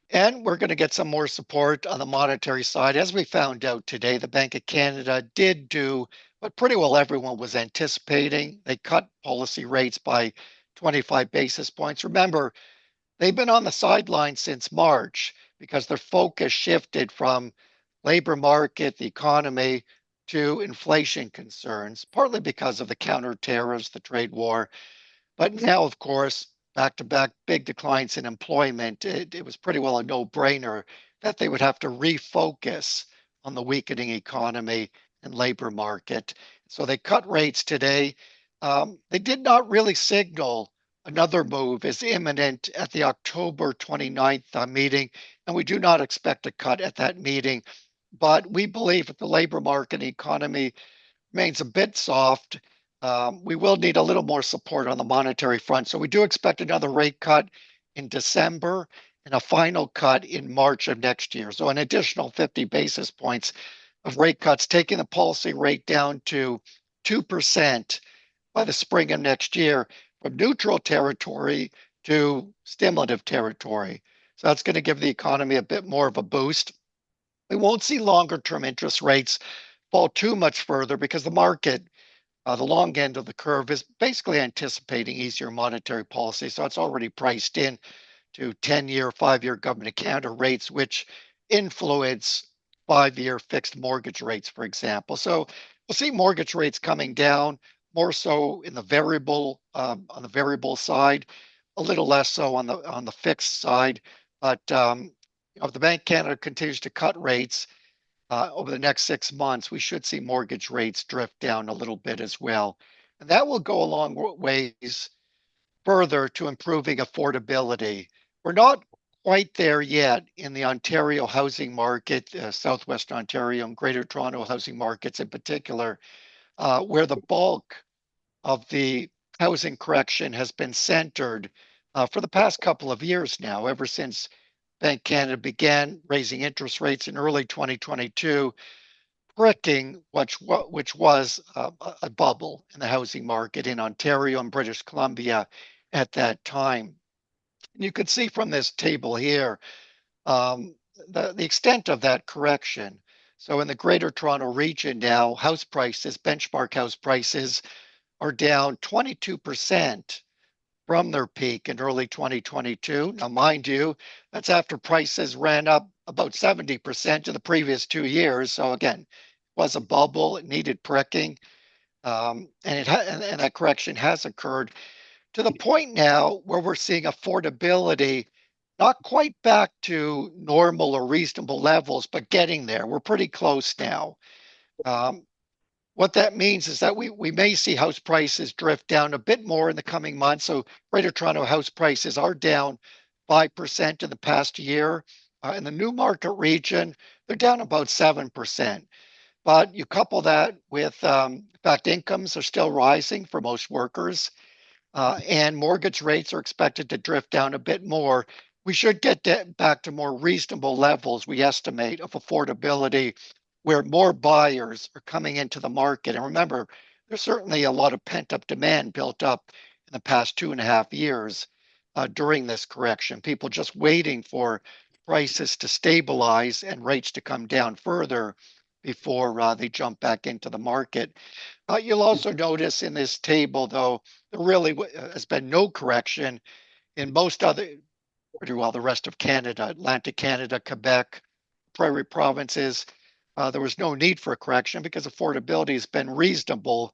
And we're going to get some more support on the monetary side. As we found out today, the Bank of Canada did do what pretty well everyone was anticipating. They cut policy rates by 25 basis points. Remember, they've been on the sidelines since March because their focus shifted from labor market, the economy, to inflation concerns, partly because of the counter tariffs, the trade war. But now, of course, back-to-back big declines in employment, it was pretty well a no-brainer that they would have to refocus on the weakening economy and labor market. So they cut rates today. They did not really signal another move is imminent at the October 29th meeting, and we do not expect a cut at that meeting. But we believe that the labor market economy remains a bit soft. We will need a little more support on the monetary front. So we do expect another rate cut in December and a final cut in March of next year. So an additional 50 basis points of rate cuts, taking the policy rate down to 2% by the spring of next year, from neutral territory to stimulative territory. So that's going to give the economy a bit more of a boost. We won't see longer term interest rates fall too much further because the market, the long end of the curve, is basically anticipating easier monetary policy. So it's already priced in to 10-year, 5-year government account rates, which influence 5-year fixed mortgage rates, for example. So we'll see mortgage rates coming down more so in the variable on the variable side, a little less so on the fixed side. But if the Bank of Canada continues to cut rates over the next 6 months, we should see mortgage rates drift down a little bit as well, and that will go a long ways further to improving affordability. We're not quite there yet in the Ontario housing market, Southwest Ontario and Greater Toronto housing markets in particular, where the bulk of the housing correction has been centered for the past couple of years now, ever since Bank Canada began raising interest rates in early 2022, pricking which was a bubble in the housing market in Ontario and British Columbia at that time. And you can see from this table here the extent of that correction. So in the Greater Toronto region now, house prices, benchmark house prices, are down 22% from their peak in early 2022. Now, mind you, that's after prices ran up about 70% in the previous 2 years. So again, it was a bubble, it needed pricking, and that correction has occurred to the point now where we're seeing affordability not quite back to normal or reasonable levels, but getting there. We're pretty close now. What that means is that we may see house prices drift down a bit more in the coming months. So Greater Toronto house prices are down 5% in the past year. In the new market region, they're down about 7%. But you couple that with the fact incomes are still rising for most workers, and mortgage rates are expected to drift down a bit more. We should get back to more reasonable levels, we estimate, of affordability, where more buyers are coming into the market. And remember, there's certainly a lot of pent-up demand built up in the past 2.5 years during this correction. People just waiting for prices to stabilize and rates to come down further before they jump back into the market. You'll also notice in this table, though, there really has been no correction in most other, pretty well the rest of Canada, Atlantic Canada, Quebec, prairie provinces. There was no need for a correction because affordability has been reasonable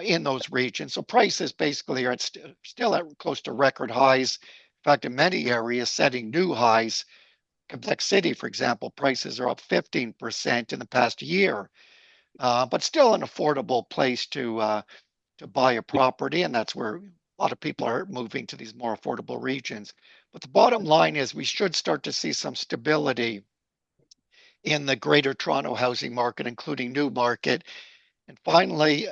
in those regions. So prices basically are still at close to record highs. In fact, in many areas, setting new highs. Quebec City, for example, prices are up 15% in the past year, but still an affordable place to buy a property, and that's where a lot of people are moving to these more affordable regions. But the bottom line is we should start to see some stability in the Greater Toronto housing market, including new market. And finally,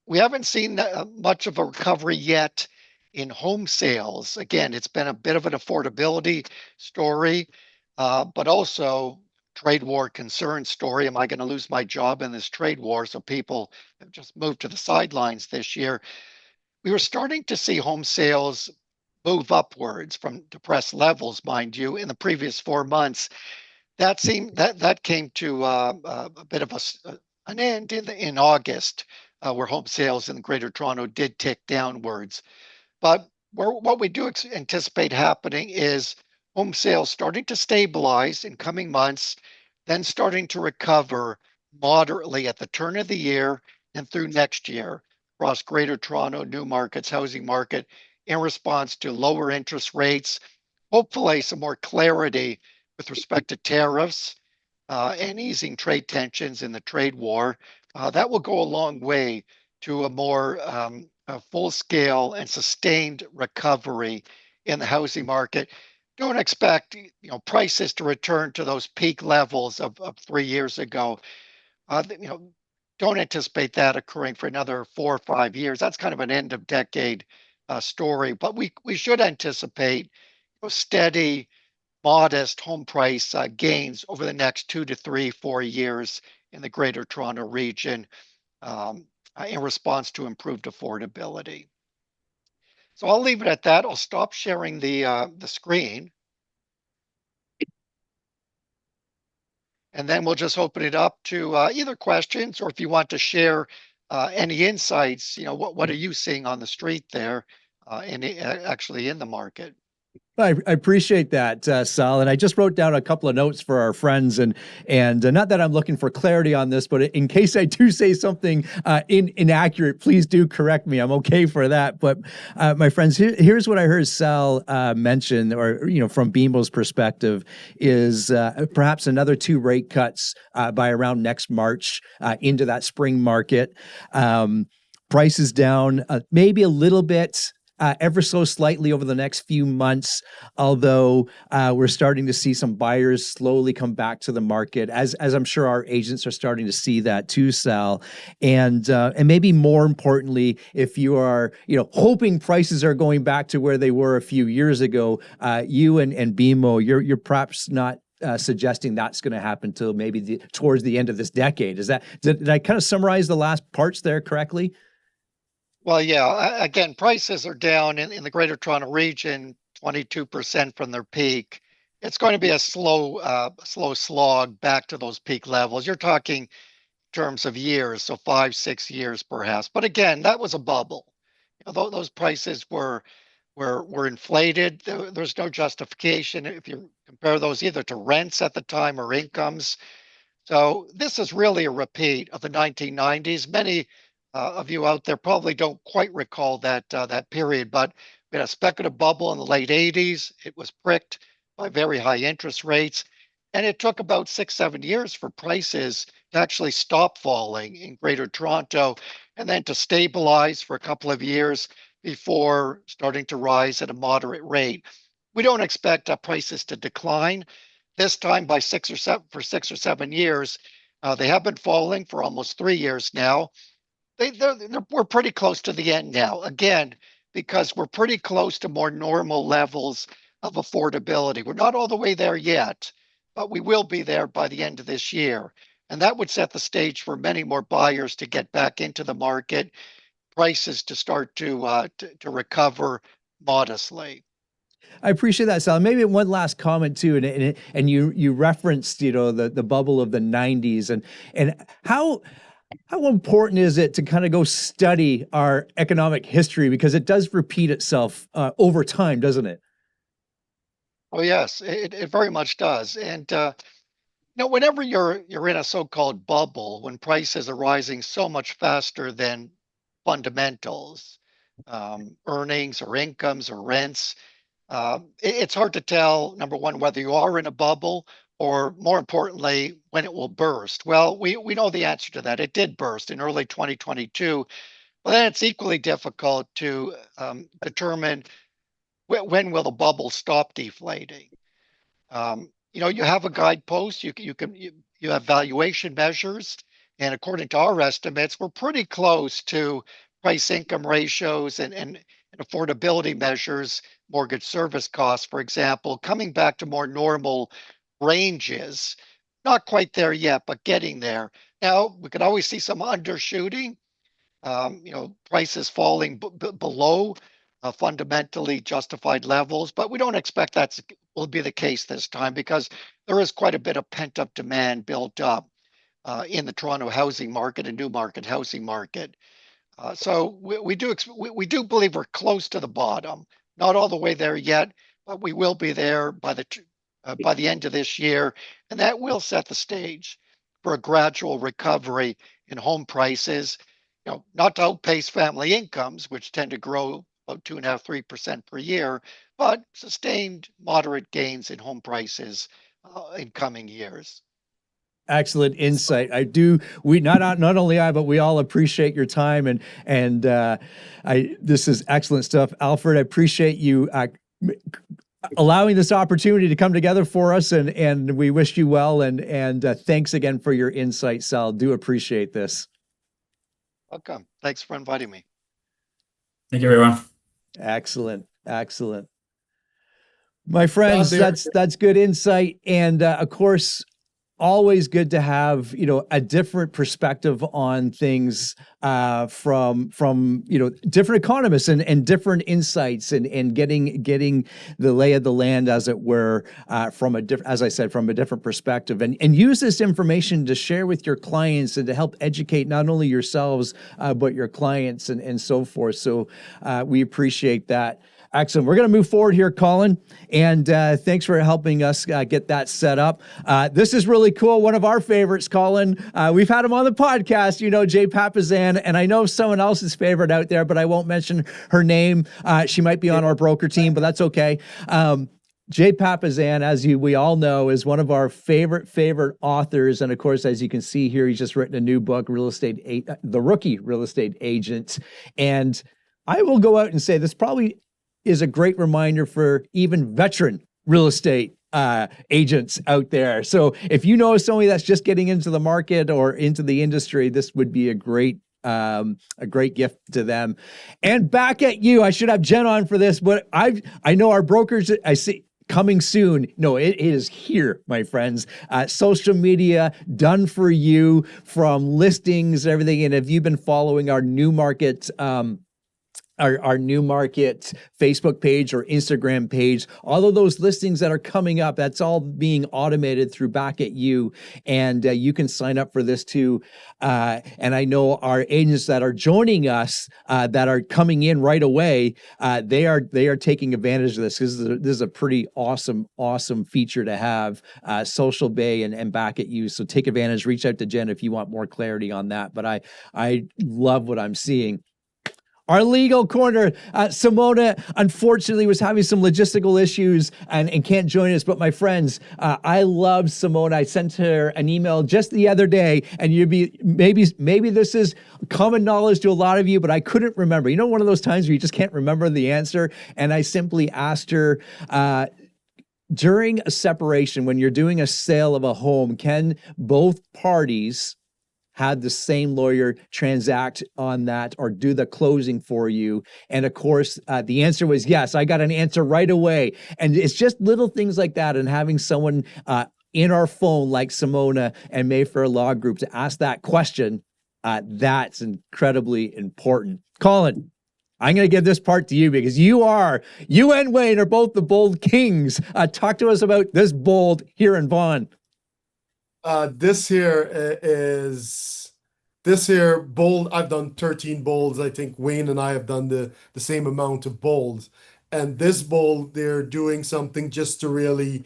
we haven't seen much of a recovery yet in home sales. Again, it's been a bit of an affordability story, but also trade war concern story. Am I going to lose my job in this trade war? So people have just moved to the sidelines this year. We were starting to see home sales move upwards from depressed levels, mind you, in the previous 4 months. That came to a bit of an end in August, where home sales in Greater Toronto did tick downwards. But what we do anticipate happening is home sales starting to stabilize in coming months, then starting to recover moderately at the turn of the year and through next year across Greater Toronto, new markets, housing market, in response to lower interest rates, hopefully some more clarity with respect to tariffs and easing trade tensions in the trade war. That will go a long way to a more full-scale and sustained recovery in the housing market. Don't expect prices to return to those peak levels of 3 years ago. Don't anticipate that occurring for another 4 or 5 years. That's kind of an end of decade story. But we should anticipate steady, modest home price gains over the next 2 to 3, 4 years in the Greater Toronto region in response to improved affordability. So I'll leave it at that. I'll stop sharing the screen. and then we'll just open it up to either questions, or if you want to share any insights, what are you seeing on the street there, actually in the market? I appreciate that, Sal. And I just wrote down a couple of notes for our friends, and not that I'm looking for clarity on this, but in case I do say something inaccurate, please do correct me. I'm okay for that. But my friends, here's what I heard Sal mention, or from BMO's perspective, is perhaps another 2 rate cuts by around next March into that spring market. Prices down maybe a little bit. Ever so slightly over the next few months, although we're starting to see some buyers slowly come back to the market, as I'm sure our agents are starting to see that too, Sal. And maybe more importantly, if you are hoping prices are going back to where they were a few years ago, you and BMO, you're perhaps not suggesting that's going to happen till maybe towards the end of this decade. Did I kind of summarize the last parts there correctly? Well, yeah, again, prices are down in the Greater Toronto Region, 22% from their peak. It's going to be a slow slog back to those peak levels. You're talking in terms of years, so 5, 6 years perhaps. But again, that was a bubble. Those prices were inflated. There's no justification if you compare those either to rents at the time or incomes. So this is really a repeat of the 1990s. Many of you out there probably don't quite recall that period, but we had a speculative bubble in the late 80s. It was pricked by very high interest rates, and it took about 6, 7 years for prices to actually stop falling in Greater Toronto, and then to stabilize for a couple of years before starting to rise at a moderate rate. We don't expect prices to decline this time by 6 or 7 years. They have been falling for almost 3 years now. We're pretty close to the end now. Again, because we're pretty close to more normal levels of affordability. We're not all the way there yet, but we will be there by the end of this year. And that would set the stage for many more buyers to get back into the market, prices to start to recover modestly. I appreciate that, Sal. Maybe one last comment too, and you referenced the bubble of the '90s, and how important is it to kind of go study our economic history, because it does repeat itself over time, doesn't it? Oh yes, it very much does. And whenever you're in a so-called bubble, when prices are rising so much faster than fundamentals, earnings or incomes or rents, it's hard to tell, number one, whether you are in a bubble, or more importantly, when it will burst. Well, we know the answer to that. It did burst in early 2022, but then it's equally difficult to determine when will the bubble stop deflating. You have a guidepost. You have valuation measures, and according to our estimates, we're pretty close to price income ratios and affordability measures, mortgage service costs, for example, coming back to more normal ranges. Not quite there yet, but getting there. Now, we could always see some undershooting, prices falling below fundamentally justified levels, but we don't expect that will be the case this time, because there is quite a bit of pent-up demand built up in the Toronto housing market and new market housing market. So we do believe we're close to the bottom, not all the way there yet, but we will be there by the end of this year, and that will set the stage for a gradual recovery in home prices. Not to outpace family incomes, which tend to grow about 2.5–3% per year, but sustained moderate gains in home prices in coming years. Excellent insight. We not only I, but we all appreciate your time, and this is excellent stuff. Alfred, I appreciate you allowing this opportunity to come together for us, and we wish you well, and thanks again for your insight, Sal. Do appreciate this. Welcome. Thanks for inviting me. Thank you, everyone. Excellent. My friends, that's good insight. And of course, always good to have, a different perspective on things from different economists and different insights and getting the lay of the land, as it were, from a different, as I said, from a different perspective, and use this information to share with your clients and to help educate not only yourselves but your clients and so forth. So we appreciate that. Excellent. We're going to move forward here, Colin, and thanks for helping us get that set up. This is really cool. One of our favorites, Colin. We've had him on the podcast, Jay Papazan, and I know someone else's favorite out there, but I won't mention her name. She might be on our broker team, but that's okay. Jay Papazan, as we all know, is one of our favorite authors. And of course, as you can see here, he's just written a new book, The Rookie Real Estate Agent. And I will go out and say this probably is a great reminder for even veteran real estate agents out there. So if you know somebody that's just getting into the market or into the industry, this would be a great gift to them. And back at you, I should have Jen on for this, but I know our brokers, I see coming soon. No, it is here, my friends. Social media done for you, from listings, everything. And if you've been following our new market, our new market Facebook page or Instagram page, all of those listings that are coming up, that's all being automated through Back at You. And you can sign up for this too. And I know our agents that are joining us, that are coming in right away, they are taking advantage of this, because this is a pretty awesome feature to have, Social Bay and Back at You. So take advantage, reach out to Jen if you want more clarity on that. But I love what I'm seeing. Our legal corner, Simona, unfortunately, was having some logistical issues and can't join us. But my friends, I love Simona. I sent her an email just the other day, and maybe this is common knowledge to a lot of you, but I couldn't remember. One of those times where you just can't remember the answer. And I simply asked her, during a separation, when you're doing a sale of a home, can both parties had the same lawyer transact on that or do the closing for you? And of course, the answer was yes. I got an answer right away. And it's just little things like that. And having someone in our phone like Simona and Mayfair Law Group to ask that question, that's incredibly important. Colin, I'm going to give this part to you, because you and Wayne are both the bold kings. Talk to us about this bold here in Vaughan. This here bold. I've done 13 bolds. I think Wayne and I have done the same amount of bolds. And this bold, they're doing something just to really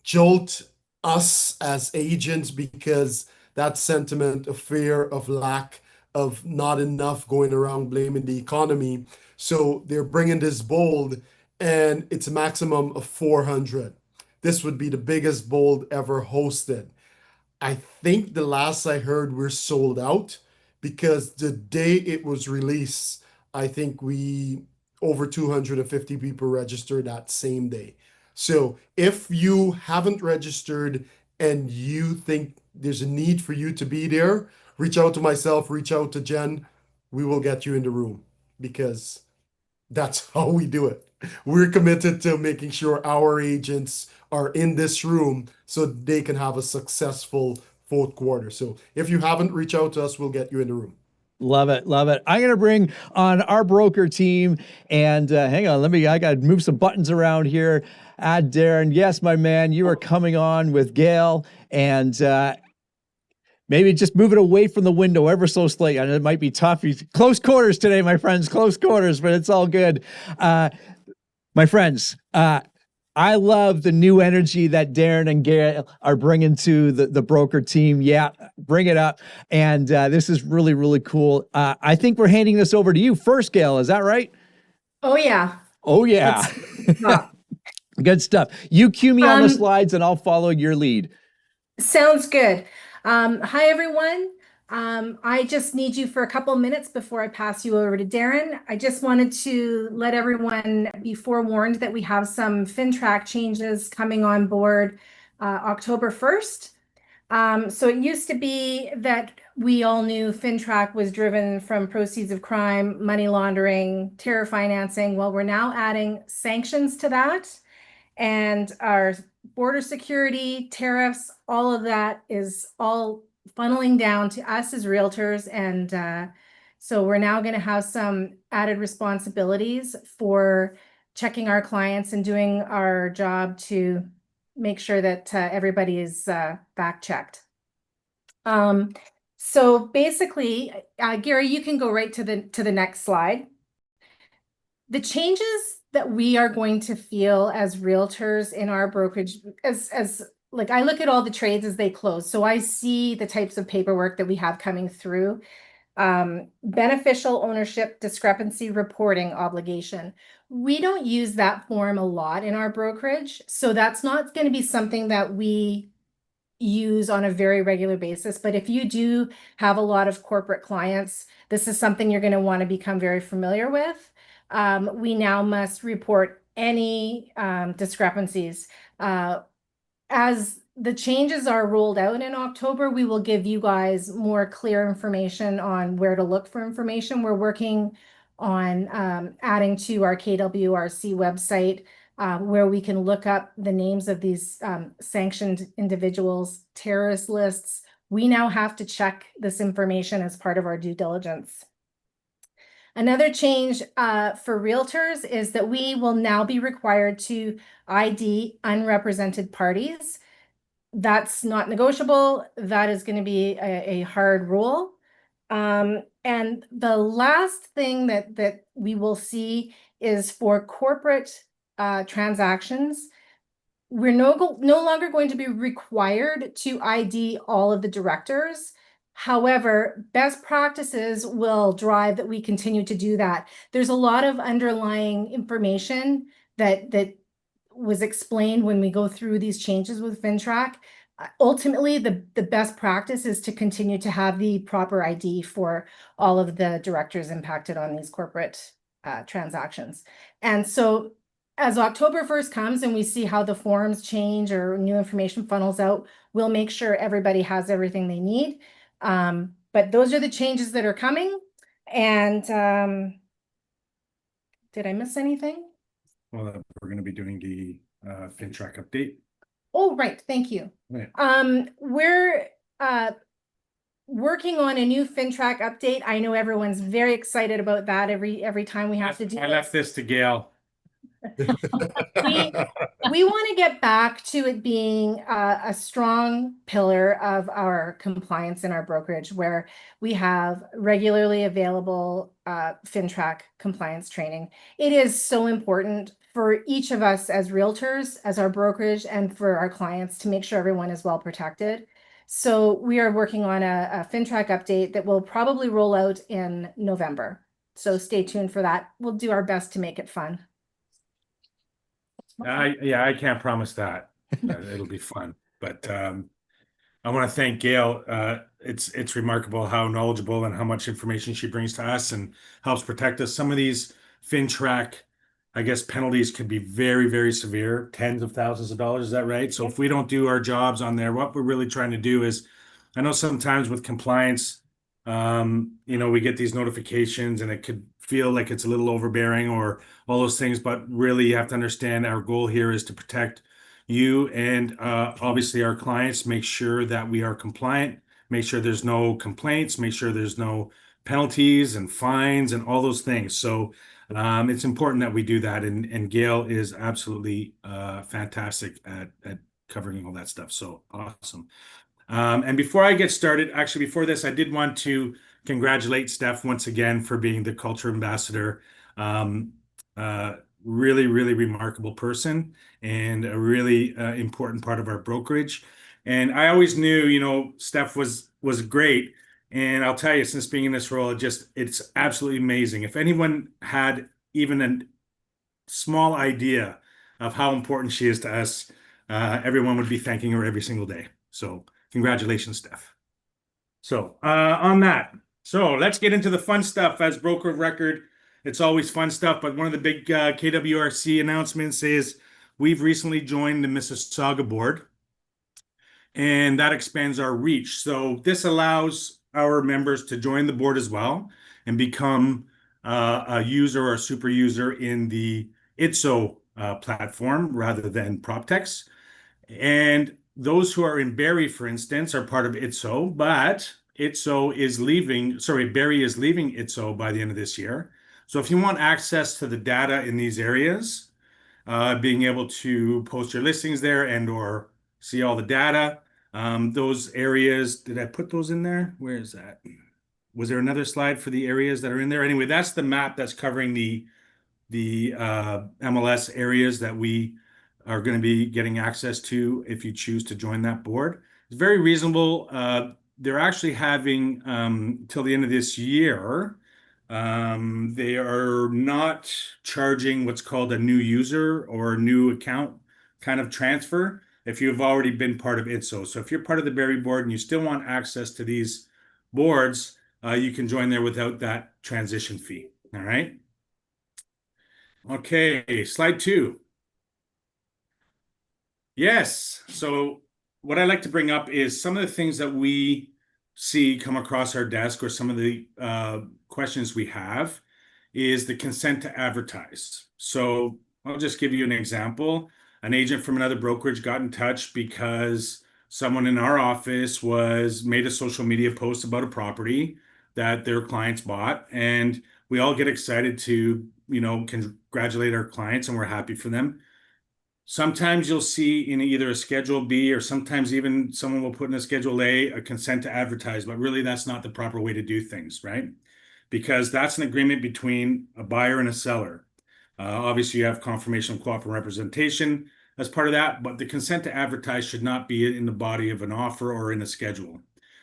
jolt us as agents, because that sentiment of fear, of lack, of not enough going around blaming the economy. So they're bringing this bold, and it's a maximum of 400. This would be the biggest bold ever hosted. I think the last I heard, we're sold out, because the day it was released, I think we over 250 people registered that same day. So if you haven't registered and you think there's a need for you to be there, reach out to myself, reach out to Jen. We will get you in the room, because that's how we do it. We're committed to making sure our agents are in this room so they can have a successful fourth quarter. So if you haven't, reached out to us, we'll get you in the room. Love it. Love it. I'm going to bring on our broker team, and hang on, I got to move some buttons around here. Add Darren. Yes, my man, you are coming on with Gail, and maybe just move it away from the window ever so slightly. I know it might be tough. Close quarters today, my friends, close quarters, but it's all good. My friends, I love the new energy that Darren and Gail are bringing to the broker team. Yeah, bring it up. And this is really, really cool. I think we're handing this over to you first, Gail. Is that right? Oh, yeah. Oh, yeah. Good stuff. You cue me on the slides and I'll follow your lead. Sounds good. Hi, everyone. I just need you for a couple minutes before I pass you over to Darren. I just wanted to let everyone be forewarned that we have some FinTrack changes coming on board October 1st. So it used to be that we all knew FinTrack was driven from proceeds of crime, money laundering, terror financing. Well, we're now adding sanctions to that. And our border security, tariffs, all of that is all funneling down to us as realtors. And so we're now going to have some added responsibilities for checking our clients and doing our job to make sure that everybody is back checked. So basically, Gary, you can go right to the next slide. The changes that we are going to feel as realtors in our brokerage, as like I look at all the trades as they close, so I see the types of paperwork that we have coming through. Beneficial ownership discrepancy reporting obligation. We don't use that form a lot in our brokerage, so that's not going to be something that we use on a very regular basis. But if you do have a lot of corporate clients, this is something you're going to want to become very familiar with. We now must report any discrepancies. As the changes are rolled out in October, we will give you guys more clear information on where to look for information. We're working on adding to our KWRC website where we can look up the names of these sanctioned individuals, terrorist lists. We now have to check this information as part of our due diligence. Another change for realtors is that we will now be required to ID unrepresented parties. That's not negotiable. That is going to be a hard rule. And the last thing that we will see is for corporate transactions, we're no longer going to be required to ID all of the directors. However, best practices will drive that we continue to do that. There's a lot of underlying information that was explained when we go through these changes with FINTRAC. Ultimately, the best practice is to continue to have the proper ID for all of the directors impacted on these corporate transactions. And so as October 1st comes and we see how the forms change or new information funnels out, we'll make sure everybody has everything they need. But those are the changes that are coming. And did I miss anything? Well, we're going to be doing the FINTRAC update. Oh, right. Thank you. Right. We're working on a new FINTRAC update. I know everyone's very excited about that every time we have to do I left this to Gail. We want to get back to it being a strong pillar of our compliance in our brokerage, where we have regularly available FINTRAC compliance training. It is so important for each of us as realtors, as our brokerage, and for our clients to make sure everyone is well protected. So we are working on a FINTRAC update that will probably roll out in November. So stay tuned for that. We'll do our best to make it fun. I can't promise that. It'll be fun, but I want to thank Gail. It's remarkable how knowledgeable and how much information she brings to us and helps protect us. Some of these FINTRAC, I guess, penalties could be very, very severe, tens of thousands of dollars. Is that right? So if we don't do our jobs on there, what we're really trying to do is, I know sometimes with compliance, we get these notifications and it could feel like it's a little overbearing or all those things, but really you have to understand our goal here is to protect you and obviously our clients, make sure that we are compliant, make sure there's no complaints, make sure there's no penalties and fines and all those things. So it's important that we do that. And Gail is absolutely fantastic at covering all that stuff. So awesome. And before I get started, actually, before this, I did want to congratulate Steph once again for being the culture ambassador. Really, really remarkable person and a really important part of our brokerage. And I always knew, Steph was great. And I'll tell you, since being in this role, it's absolutely amazing. If anyone had even a small idea of how important she is to us, everyone would be thanking her every single day. So congratulations, Steph. So on that, so let's get into the fun stuff. As broker of record, it's always fun stuff. But one of the big KWRC announcements is we've recently joined the Mississauga board, and that expands our reach. So this allows our members to join the board as well and become a user or a super user in the ITSO platform rather than PropTechs. And those who are in Barrie, for instance, are part of ITSO, but ITSO is leaving, sorry, Barrie is leaving ITSO by the end of this year. So if you want access to the data in these areas, being able to post your listings there and or see all the data, those areas, did I put those in there? Where is that? Was there another slide for the areas that are in there? Anyway, that's the map that's covering the MLS areas that we are going to be getting access to if you choose to join that board. It's very reasonable. They're actually having till the end of this year. They are not charging what's called a new user or a new account kind of transfer if you've already been part of ITSO. So if you're part of the Barrie board and you still want access to these boards, you can join there without that transition fee. All right. Okay, slide 2. Yes. So what I like to bring up is some of the things that we see come across our desk, or some of the questions we have, is the consent to advertise. So I'll just give you an example. An agent from another brokerage got in touch because someone in our office made a social media post about a property that their clients bought, and we all get excited to, congratulate our clients, and we're happy for them. Sometimes you'll see in either a Schedule B, or sometimes even someone will put in a Schedule A, a consent to advertise, but really that's not the proper way to do things, right? Because that's an agreement between a buyer and a seller. Obviously, you have confirmation of cooperative representation as part of that, but the consent to advertise should not be in the body of an offer or in a schedule.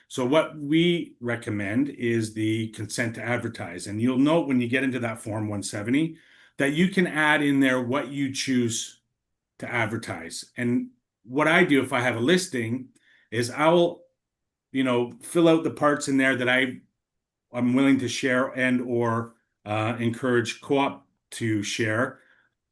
So what we recommend is the consent to advertise. And you'll note when you get into that Form 170 that you can add in there what you choose to advertise. And what I do if I have a listing is I'll, fill out the parts in there that I'm willing to share and or encourage co-op to share,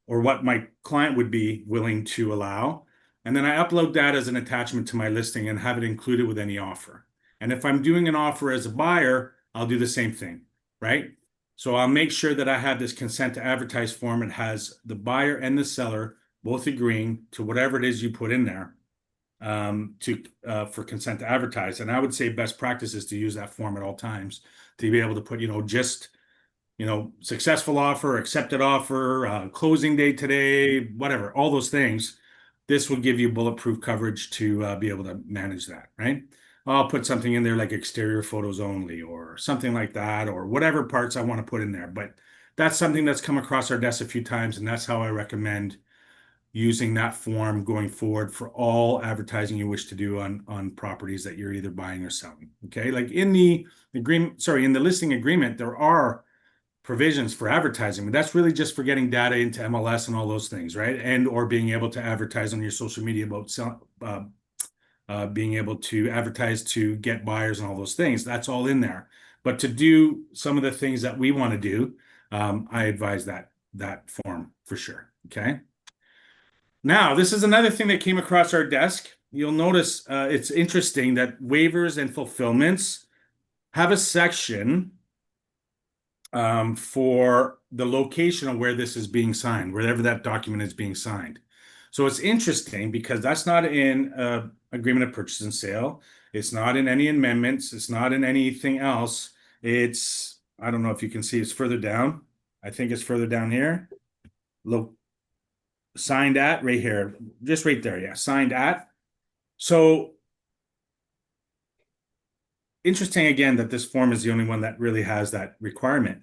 or what my client would be willing to allow. And then I upload that as an attachment to my listing and have it included with any offer. And if I'm doing an offer as a buyer, I'll do the same thing, right? So I'll make sure that I have this consent to advertise form. It has the buyer and the seller both agreeing to whatever it is you put in there for consent to advertise. And I would say best practice is to use that form at all times to be able to put, just, successful offer, accepted offer, closing date today, whatever, all those things. This will give you bulletproof coverage to be able to manage that, right? I'll put something in there like exterior photos only, or something like that, or whatever parts I want to put in there. But that's something that's come across our desk a few times, and that's how I recommend using that form going forward for all advertising you wish to do on properties that you're either buying or selling. Okay, like in the agreement, in the listing agreement, there are provisions for advertising, but that's really just for getting data into MLS and all those things, right? And or being able to advertise on your social media about being able to advertise to get buyers and all those things. That's all in there. But to do some of the things that we want to do, I advise that form for sure. Okay. Now, this is another thing that came across our desk. You'll notice it's interesting that waivers and fulfillments have a section for the location of where this is being signed, wherever that document is being signed. So it's interesting because that's not in agreement of purchase and sale. It's not in any amendments. It's not in anything else. It's, I don't know if you can see, it's further down. I think it's further down here. Look, signed at right here, just right there. Yeah, signed at. So interesting again that this form is the only one that really has that requirement.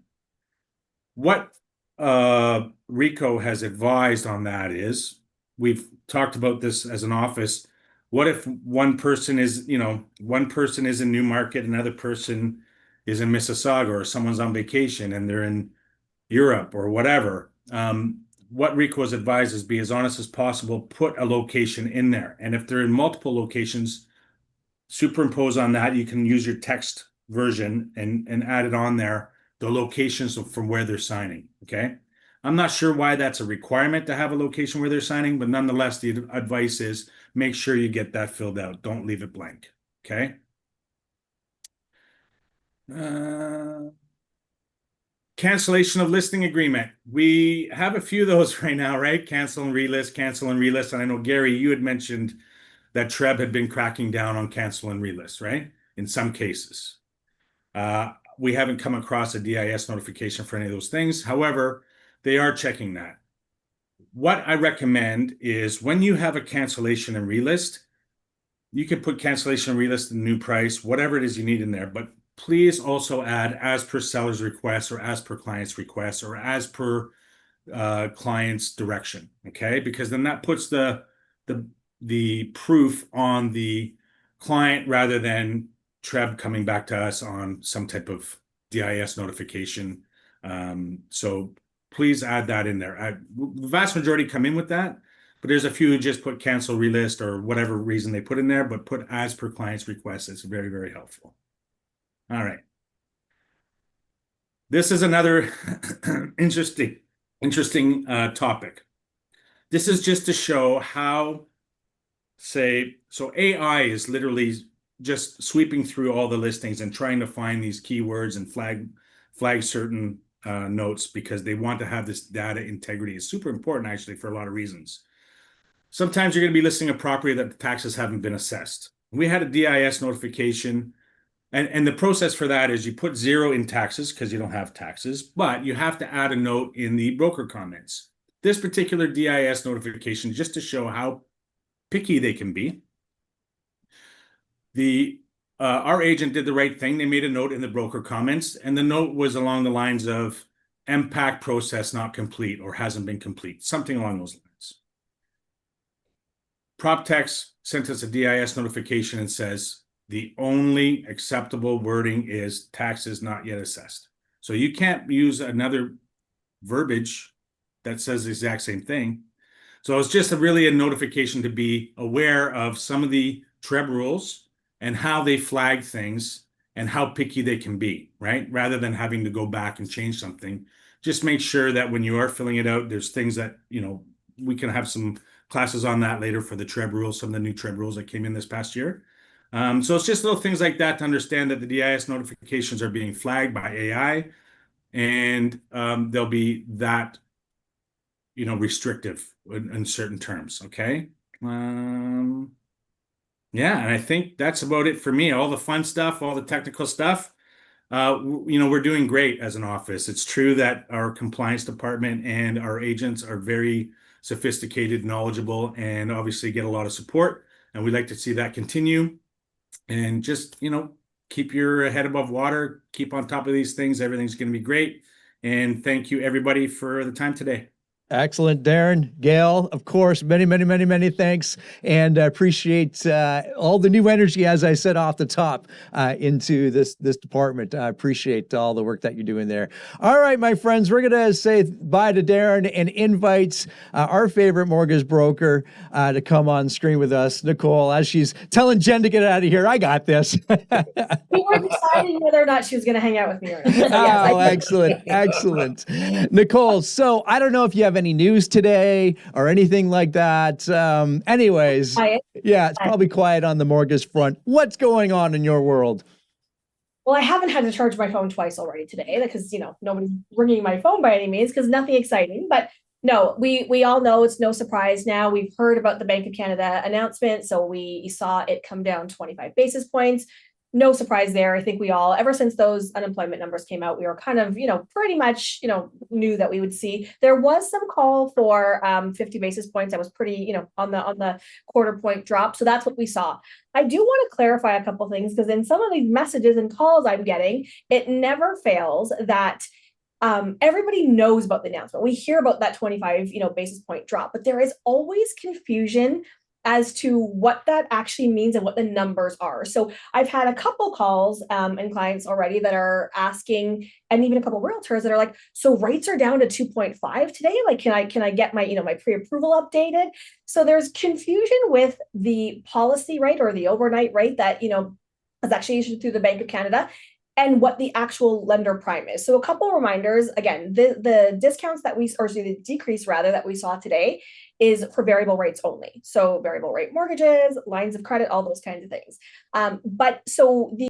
What RICO has advised on that is, we've talked about this as an office. What if one person is in Newmarket, another person is in Mississauga, or someone's on vacation and they're in Europe or whatever? What RICO has advised is be as honest as possible, put a location in there. And if they're in multiple locations, superimpose on that. You can use your text version and add it on there, the locations from where they're signing. Okay. I'm not sure why that's a requirement to have a location where they're signing, but nonetheless, the advice is make sure you get that filled out. Don't leave it blank. Okay. Cancellation of listing agreement. We have a few of those right now, right? Cancel and relist, cancel and relist. And I know, Gary, you had mentioned that TREB had been cracking down on cancel and relist, right? In some cases. We haven't come across a DIS notification for any of those things. However, they are checking that. What I recommend is when you have a cancellation and relist, you can put cancellation and relist in new price, whatever it is you need in there, but please also add as per seller's request or as per client's request or as per client's direction, okay? Because then that puts the proof on the client rather than TREB coming back to us on some type of DIS notification. So please add that in there. The vast majority come in with that, but there's a few who just put cancel relist or whatever reason they put in there, but put as per client's request. It's very, very helpful. All right. This is another interesting topic. This is just to show how, so AI is literally just sweeping through all the listings and trying to find these keywords and flag certain notes because they want to have this data integrity. It's super important actually for a lot of reasons. Sometimes you're going to be listing a property that the taxes haven't been assessed. We had a DIS notification. And the process for that is you put 0 in taxes because you don't have taxes, but you have to add a note in the broker comments. This particular DIS notification, just to show how picky they can be. Our agent did the right thing. They made a note in the broker comments, and the note was along the lines of MPAC process not complete or hasn't been complete, something along those lines. PropTex sent us a DIS notification and says, the only acceptable wording is taxes not yet assessed. So you can't use another verbiage that says the exact same thing. So it's just really a notification to be aware of some of the TREB rules and how they flag things and how picky they can be, right? Rather than having to go back and change something, just make sure that when you are filling it out, there's things that, we can have some classes on that later for the TREB rules, some of the new TREB rules that came in this past year. So it's just little things like that to understand that the DIS notifications are being flagged by AI, and they'll be that, restrictive in certain terms. Okay. Yeah, and I think that's about it for me. All the fun stuff, all the technical stuff. We're doing great as an office. It's true that our compliance department and our agents are very sophisticated, knowledgeable, and obviously get a lot of support. And we'd like to see that continue. And just, keep your head above water, keep on top of these things. Everything's going to be great. And thank you, everybody, for the time today. Excellent, Darren, Gail, of course, many, many, many, many thanks, and appreciate all the new energy, as I said off the top, into this department. I appreciate all the work that you're doing there. All right, my friends, we're going to say bye to Darren and invite our favorite mortgage broker to come on screen with us, Nicole, as she's telling Jen to get out of here. I got this. We were deciding whether or not she was going to hang out with me or not. So yes, Oh, excellent, excellent. Nicole, so I don't know if you have any news today or anything like that. Anyways, yeah, it's probably quiet on the mortgage front. What's going on in your world? Well, I haven't had to charge my phone twice already today because, nobody's ringing my phone by any means because nothing exciting. But no, we all know it's no surprise now. We've heard about the Bank of Canada announcement. So we saw it come down 25 basis points. No surprise there. I think we all, ever since those unemployment numbers came out, we were kind of, pretty much, knew that we would see. There was some call for 50 basis points. That was pretty, on the quarter point drop. So that's what we saw. I do want to clarify a couple things because in some of these messages and calls I'm getting, it never fails that everybody knows about the announcement. We hear about that 25, basis point drop, but there is always confusion as to what that actually means and what the numbers are. So I've had a couple calls and clients already that are asking, and even a couple of realtors that are like, so rates are down to 2.5 today. Like, can I get my, my pre-approval updated? So there's confusion with the policy rate or the overnight rate that, is actually issued through the Bank of Canada and what the actual lender prime is. So a couple of reminders, again, the discounts that the decrease rather that we saw today is for variable rates only. So variable rate mortgages, lines of credit, all those kinds of things. But so the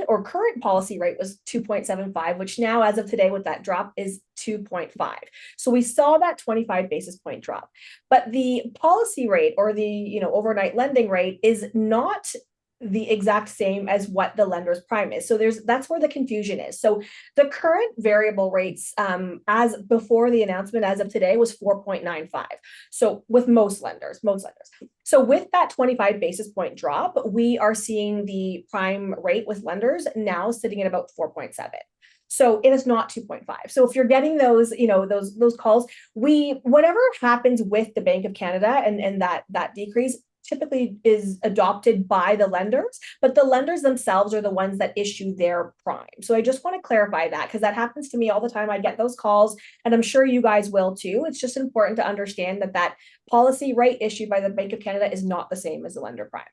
or current policy rate was 2.75, which now, as of today, with that drop, is 2.5. So we saw that 25 basis point drop, but the policy rate, or the overnight lending rate, is not the exact same as what the lender's prime is. So that's where the confusion is. So the current variable rates, as before the announcement, as of today, was 4.95. So with most lenders. So with that 25 basis point drop, we are seeing the prime rate with lenders now sitting at about 4.7. So it is not 2.5. So if you're getting those, those calls, whatever happens with the Bank of Canada and that decrease typically is adopted by the lenders, but the lenders themselves are the ones that issue their prime. So I just want to clarify that, because that happens to me all the time. I get those calls, and I'm sure you guys will too. It's just important to understand that policy rate issued by the Bank of Canada is not the same as the lender prime.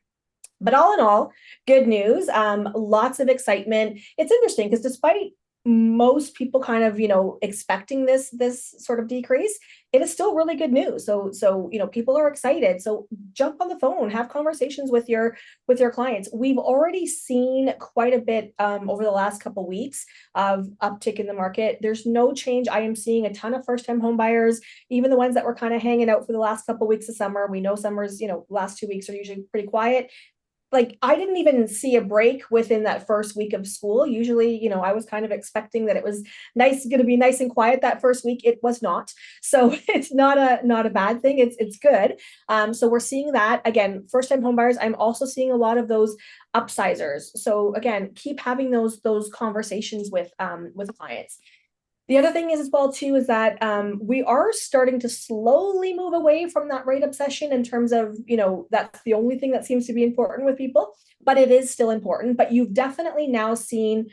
But all in all, good news. Lots of excitement. It's interesting because despite most people kind of expecting this sort of decrease, it is still really good news. So people are excited. So jump on the phone, have conversations with your clients. We've already seen quite a bit over the last couple of weeks of uptick in the market. There's no change. I am seeing a ton of first-time home buyers, even the ones that were kind of hanging out for the last couple of weeks of summer. We know summer's last 2 weeks are usually pretty quiet. Like, I didn't even see a break within that first week of school. Usually, I was kind of expecting that it was going to be nice and quiet that first week. It was not. So it's not a bad thing. It's good. So we're seeing that. Again, first-time home buyers. I'm also seeing a lot of those upsizers. So again, keep having those conversations with clients. The other thing is as well too is that we are starting to slowly move away from that rate obsession in terms of, that's the only thing that seems to be important with people, but it is still important. But you've definitely now seen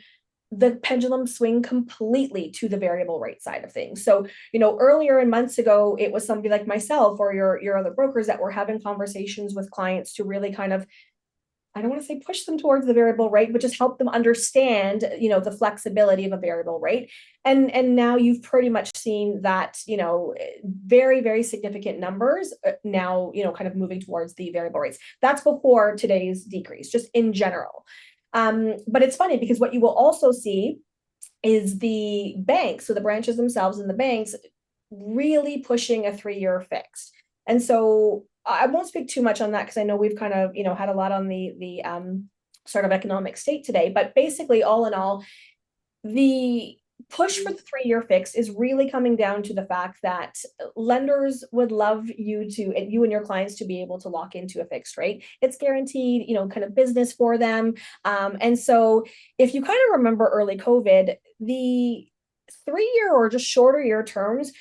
the pendulum swing completely to the variable rate side of things. So, earlier and months ago, it was somebody like myself or your other brokers that were having conversations with clients to really kind of, I don't want to say push them towards the variable rate, but just help them understand, the flexibility of a variable rate. And now you've pretty much seen that, very, very significant numbers now, kind of moving towards the variable rates. That's before today's decrease, just in general. But it's funny because what you will also see is the banks, so the branches themselves and the banks, really pushing a 3-year fixed. And so I won't speak too much on that because I know we've kind of, had a lot on the sort of economic state today. But basically, all in all, the push for the 3-year fix is really coming down to the fact that lenders would love you and your clients to be able to lock into a fixed rate. It's guaranteed, kind of business for them. And so if you kind of remember early COVID, the 3-year or just shorter year terms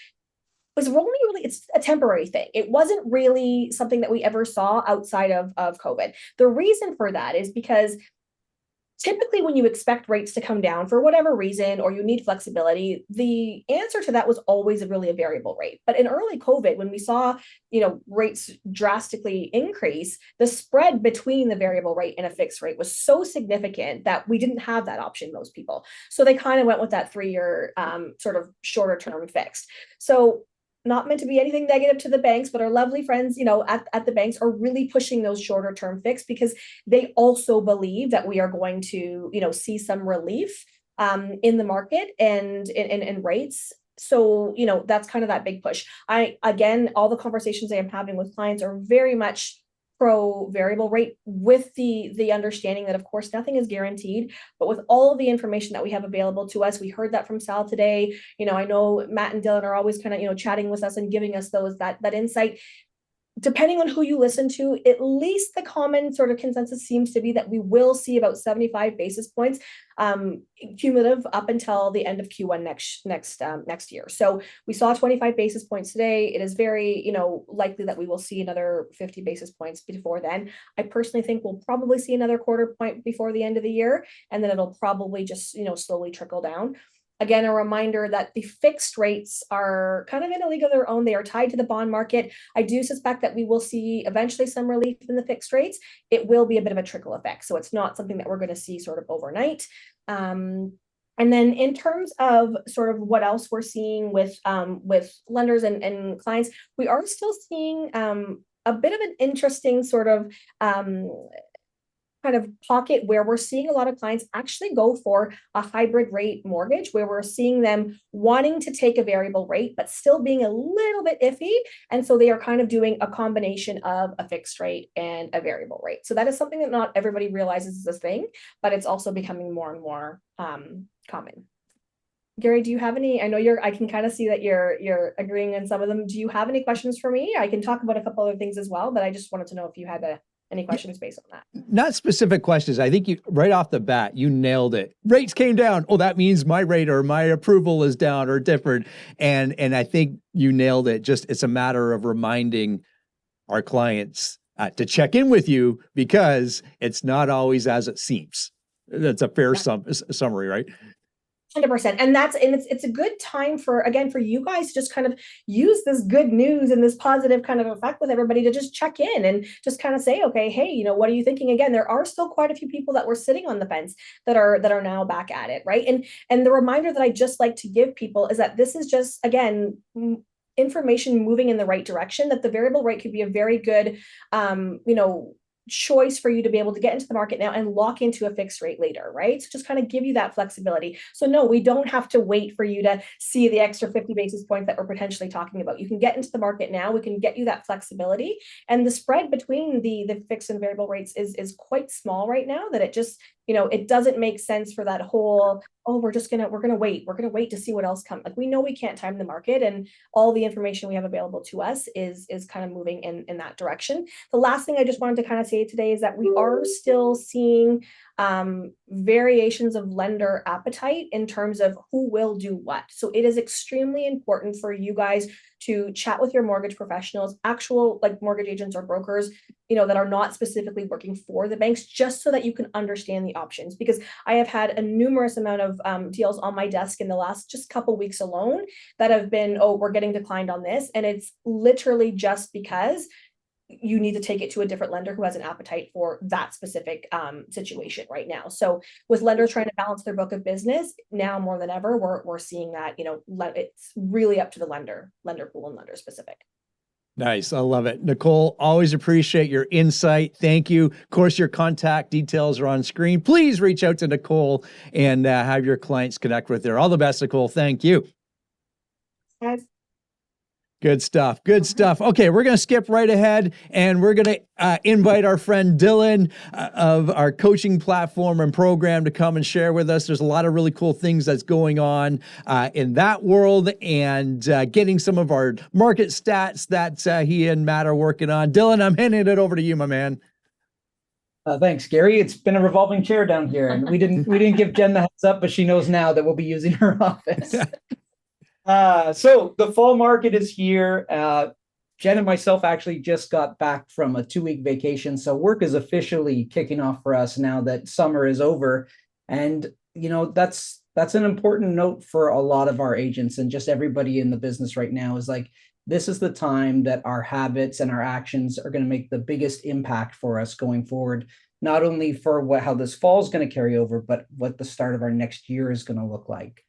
was only really, it's a temporary thing. It wasn't really something that we ever saw outside of COVID. The reason for that is because typically when you expect rates to come down for whatever reason, or you need flexibility, the answer to that was always really a variable rate. But in early COVID, when we saw, rates drastically increase, the spread between the variable rate and a fixed rate was so significant that we didn't have that option, most people. So they kind of went with that 3-year sort of shorter term fixed. So not meant to be anything negative to the banks, but our lovely friends, at the banks are really pushing those shorter term fixed because they also believe that we are going to, see some relief in the market and in rates. So, that's kind of that big push. Again, all the conversations I am having with clients are very much pro variable rate, with the understanding that, of course, nothing is guaranteed, but with all of the information that we have available to us, we heard that from Sal today. I know Matt and Dylan are always kind of, chatting with us and giving us that insight. Depending on who you listen to, at least the common sort of consensus seems to be that we will see about 75 basis points cumulative up until the end of Q1 next year. So we saw 25 basis points today. It is very, likely that we will see another 50 basis points before then. I personally think we'll probably see another quarter point before the end of the year, and then it'll probably just, slowly trickle down. Again, a reminder that the fixed rates are kind of in a league of their own. They are tied to the bond market. I do suspect that we will see eventually some relief in the fixed rates. It will be a bit of a trickle effect. So it's not something that we're going to see sort of overnight. And then in terms of sort of what else we're seeing with lenders and clients, we are still seeing a bit of an interesting sort of kind of pocket where we're seeing a lot of clients actually go for a hybrid rate mortgage, where we're seeing them wanting to take a variable rate, but still being a little bit iffy. And so they are kind of doing a combination of a fixed rate and a variable rate. So that is something that not everybody realizes is a thing, but it's also becoming more and more common. Gary, do you have any? I know I can kind of see that you're agreeing on some of them. Do you have any questions for me? I can talk about a couple other things as well, but I just wanted to know if you had any questions based on that. Not specific questions. I think you right off the bat, you nailed it. Rates came down. Oh, that means my rate or my approval is down or different. And I think you nailed it. Just it's a matter of reminding our clients to check in with you, because it's not always as it seems. That's a fair summary, right? 100%. And it's a good time for you guys to just kind of use this good news and this positive kind of effect with everybody to just check in and just kind of say, okay, hey, what are you thinking? Again, there are still quite a few people that were sitting on the fence that are now back at it, right? And the reminder that I just like to give people is that this is just, again, information moving in the right direction, that the variable rate could be a very good, choice for you to be able to get into the market now and lock into a fixed rate later, right? So just kind of give you that flexibility. So no, we don't have to wait for you to see the extra 50 basis points that we're potentially talking about. You can get into the market now. We can get you that flexibility. And the spread between the fixed and variable rates is quite small right now, that it just, it doesn't make sense for that whole, oh, we're going to wait to see what else comes. Like, we know we can't time the market, and all the information we have available to us is kind of moving in that direction. The last thing I just wanted to kind of say today is that we are still seeing variations of lender appetite in terms of who will do what. So it is extremely important for you guys to chat with your mortgage professionals, actual like mortgage agents or brokers, that are not specifically working for the banks, just so that you can understand the options. Because I have had a numerous amount of deals on my desk in the last just couple weeks alone that have been, oh, we're getting declined on this. And it's literally just because you need to take it to a different lender who has an appetite for that specific situation right now. So with lenders trying to balance their book of business, now more than ever, we're seeing that, it's really up to the lender pool and lender specific. Nice. I love it. Nicole, always appreciate your insight. Thank you. Of course, your contact details are on screen. Please reach out to Nicole and have your clients connect with her. All the best, Nicole. Thank you. Guys. Good stuff. Good stuff. Okay, we're going to skip right ahead, and we're going to invite our friend Dylan of our coaching platform and program to come and share with us. There's a lot of really cool things that's going on in that world, and getting some of our market stats that he and Matt are working on. Dylan, I'm handing it over to you, my man. Thanks, Gary. It's been a revolving chair down here, and we didn't give Jen the heads up, but she knows now that we'll be using her office. So the fall market is here. Jen and myself actually just got back from a 2-week vacation. So work is officially kicking off for us now that summer is over. And, that's an important note for a lot of our agents and just everybody in the business right now, is like, this is the time that our habits and our actions are going to make the biggest impact for us going forward, not only for how this fall is going to carry over, but what the start of our next year is going to look like.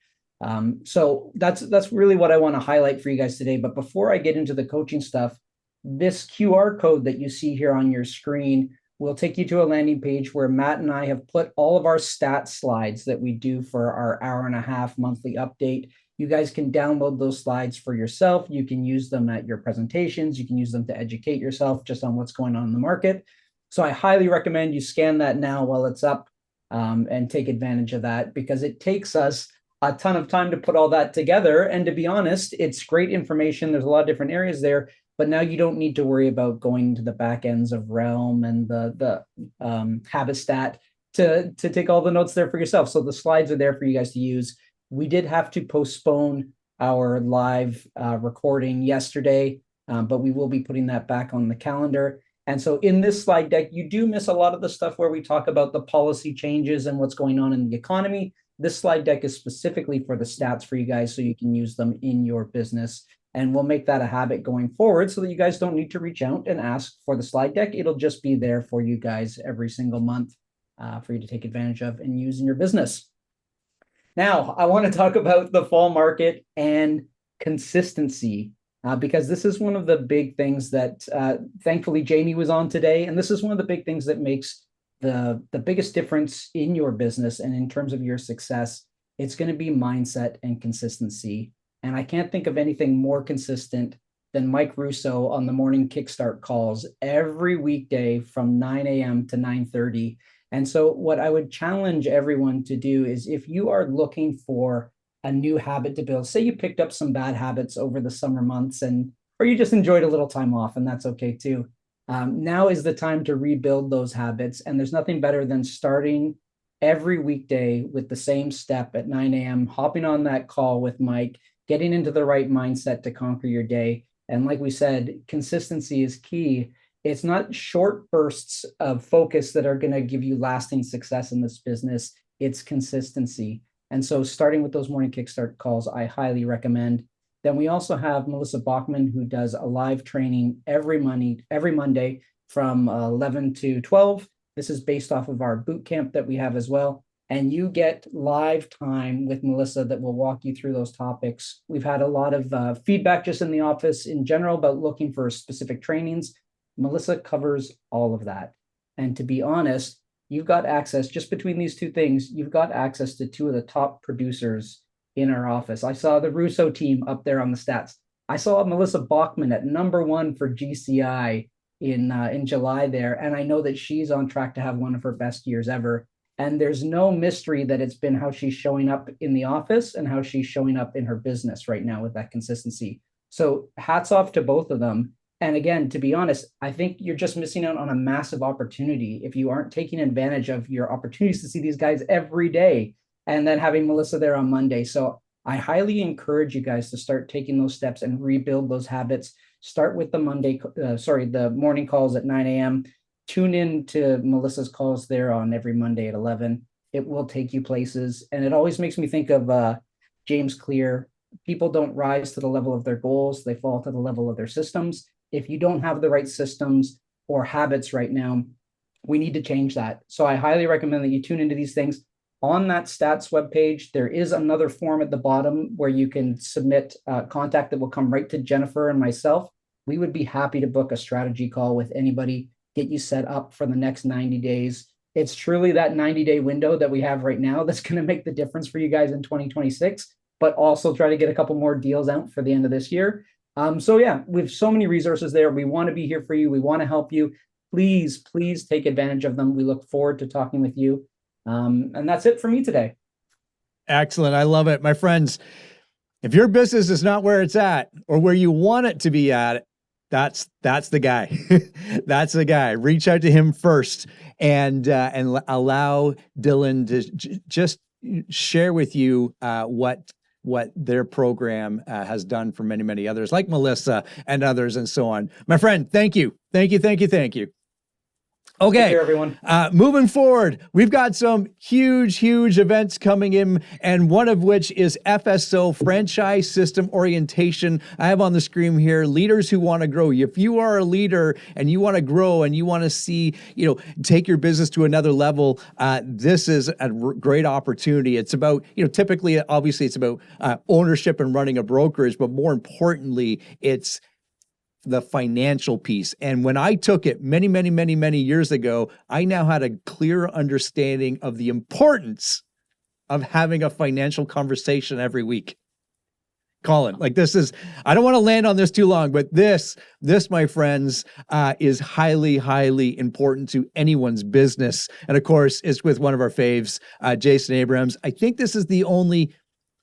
So that's really what I want to highlight for you guys today. But before I get into the coaching stuff, this QR code that you see here on your screen will take you to a landing page where Matt and I have put all of our stat slides that we do for our 1.5-hour monthly update. You guys can download those slides for yourself. You can use them at your presentations. You can use them to educate yourself just on what's going on in the market. So I highly recommend you scan that now while it's up and take advantage of that, because it takes us a ton of time to put all that together. And to be honest, it's great information. There's a lot of different areas there, but now you don't need to worry about going to the back ends of Realm and the Habistat to take all the notes there for yourself. So the slides are there for you guys to use. We did have to postpone our live recording yesterday, but we will be putting that back on the calendar. And so in this slide deck, you do miss a lot of the stuff where we talk about the policy changes and what's going on in the economy. This slide deck is specifically for the stats for you guys, so you can use them in your business. And we'll make that a habit going forward so that you guys don't need to reach out and ask for the slide deck. It'll just be there for you guys every single month for you to take advantage of and use in your business. Now, I want to talk about the fall market and consistency, because this is one of the big things that thankfully Jamie was on today. And this is one of the big things that makes the biggest difference in your business and in terms of your success, it's going to be mindset and consistency. And I can't think of anything more consistent than Mike Russo on the morning kickstart calls every weekday from 9 a.m. to 9:30. And so what I would challenge everyone to do is, if you are looking for a new habit to build, say you picked up some bad habits over the summer months, or you just enjoyed a little time off, and that's okay too. Now is the time to rebuild those habits. And there's nothing better than starting every weekday with the same step at 9 a.m., hopping on that call with Mike, getting into the right mindset to conquer your day. And like we said, consistency is key. It's not short bursts of focus that are going to give you lasting success in this business. It's consistency. And so starting with those morning kickstart calls, I highly recommend. Then we also have Melissa Bachman, who does a live training every Monday from 11 to 12. This is based off of our boot camp that we have as well. And you get live time with Melissa that will walk you through those topics. We've had a lot of feedback just in the office in general about looking for specific trainings. Melissa covers all of that. And to be honest, you've got access, just between these two things, you've got access to two of the top producers in our office. I saw the Russo team up there on the stats. I saw Melissa Bachman at #1 for GCI in July there. And I know that she's on track to have one of her best years ever. And there's no mystery that it's been how she's showing up in the office and how she's showing up in her business right now with that consistency. So hats off to both of them. And again, to be honest, I think you're just missing out on a massive opportunity if you aren't taking advantage of your opportunities to see these guys every day and then having Melissa there on Monday. So I highly encourage you guys to start taking those steps and rebuild those habits. Start with the the morning calls at 9 a.m. Tune in to Melissa's calls there on every Monday at 11. It will take you places. And it always makes me think of James Clear. People don't rise to the level of their goals. They fall to the level of their systems. If you don't have the right systems or habits right now, we need to change that. So I highly recommend that you tune into these things. On that stats webpage, there is another form at the bottom where you can submit contact that will come right to Jennifer and myself. We would be happy to book a strategy call with anybody, get you set up for the next 90 days. It's truly that 90-day window that we have right now that's going to make the difference for you guys in 2026, but also try to get a couple more deals out for the end of this year. So yeah, we have so many resources there. We want to be here for you. We want to help you. Please take advantage of them. We look forward to talking with you. And that's it for me today. Excellent. I love it. My friends, if your business is not where it's at or where you want it to be at, that's the guy. That's the guy. Reach out to him first and allow Dylan to just share with you what their program has done for many, many others, like Melissa and others and so on. My friend, thank you. Thank you. Okay, Take care, everyone. Moving forward, we've got some huge events coming in, and one of which is FSO, Franchise System Orientation. I have on the screen here, leaders who want to grow. If you are a leader and you want to grow and you want to see, take your business to another level, this is a great opportunity. It's about, typically, obviously, it's about ownership and running a brokerage, but more importantly, it's the financial piece. And when I took it many years ago, I now had a clear understanding of the importance of having a financial conversation every week. Colin, I don't want to land on this too long, but this, my friends, is highly important to anyone's business. And of course, it's with one of our faves, Jason Abrams. I think this is the only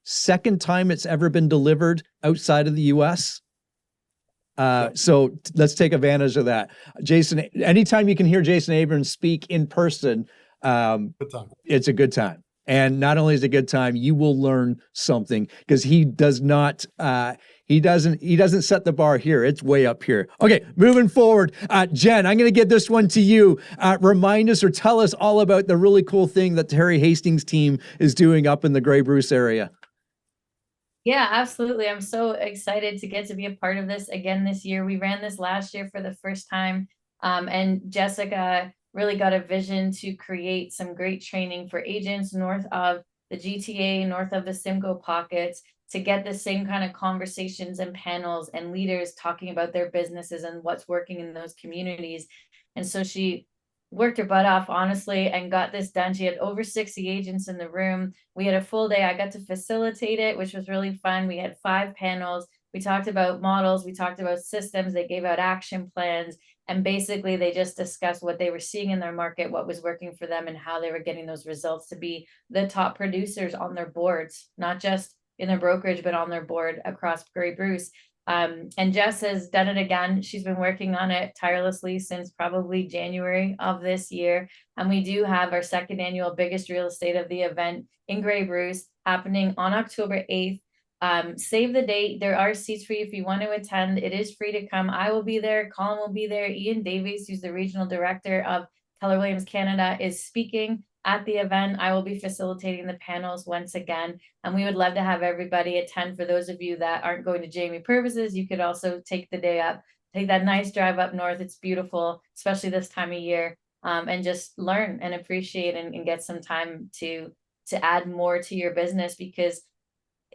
second time it's ever been delivered outside of the US. So let's take advantage of that. Jason, anytime you can hear Jason Abrams speak in person, it's a good time. And not only is it a good time, you will learn something because he doesn't set the bar here. It's way up here. Okay, moving forward. Jen, I'm going to get this one to you. Remind us or tell us all about the really cool thing that Terry Hastings' team is doing up in the Grey Bruce area. Yeah, absolutely. I'm so excited to get to be a part of this again this year. We ran this last year for the first time. And Jessica really got a vision to create some great training for agents north of the GTA, north of the Simcoe pockets, to get the same kind of conversations and panels and leaders talking about their businesses and what's working in those communities. And so she worked her butt off, honestly, and got this done. She had over 60 agents in the room. We had a full day. I got to facilitate it, which was really fun. We had 5 panels. We talked about models. We talked about systems. They gave out action plans. And basically, they just discussed what they were seeing in their market, what was working for them, and how they were getting those results to be the top producers on their boards, not just in their brokerage, but on their board across Grey Bruce. And Jess has done it again. She's been working on it tirelessly since probably January of this year. And we do have our 2nd annual biggest real estate of the event in Grey Bruce happening on October 8th. Save the date. There are seats for you if you want to attend. It is free to come. I will be there. Colin will be there. Ian Davies, who's the regional director of Keller Williams Canada, is speaking at the event. I will be facilitating the panels once again, and we would love to have everybody attend. For those of you that aren't going to Jamie Purvis's, you could also take the day up, take that nice drive up north. It's beautiful, especially this time of year, and just learn and appreciate and get some time to add more to your business, because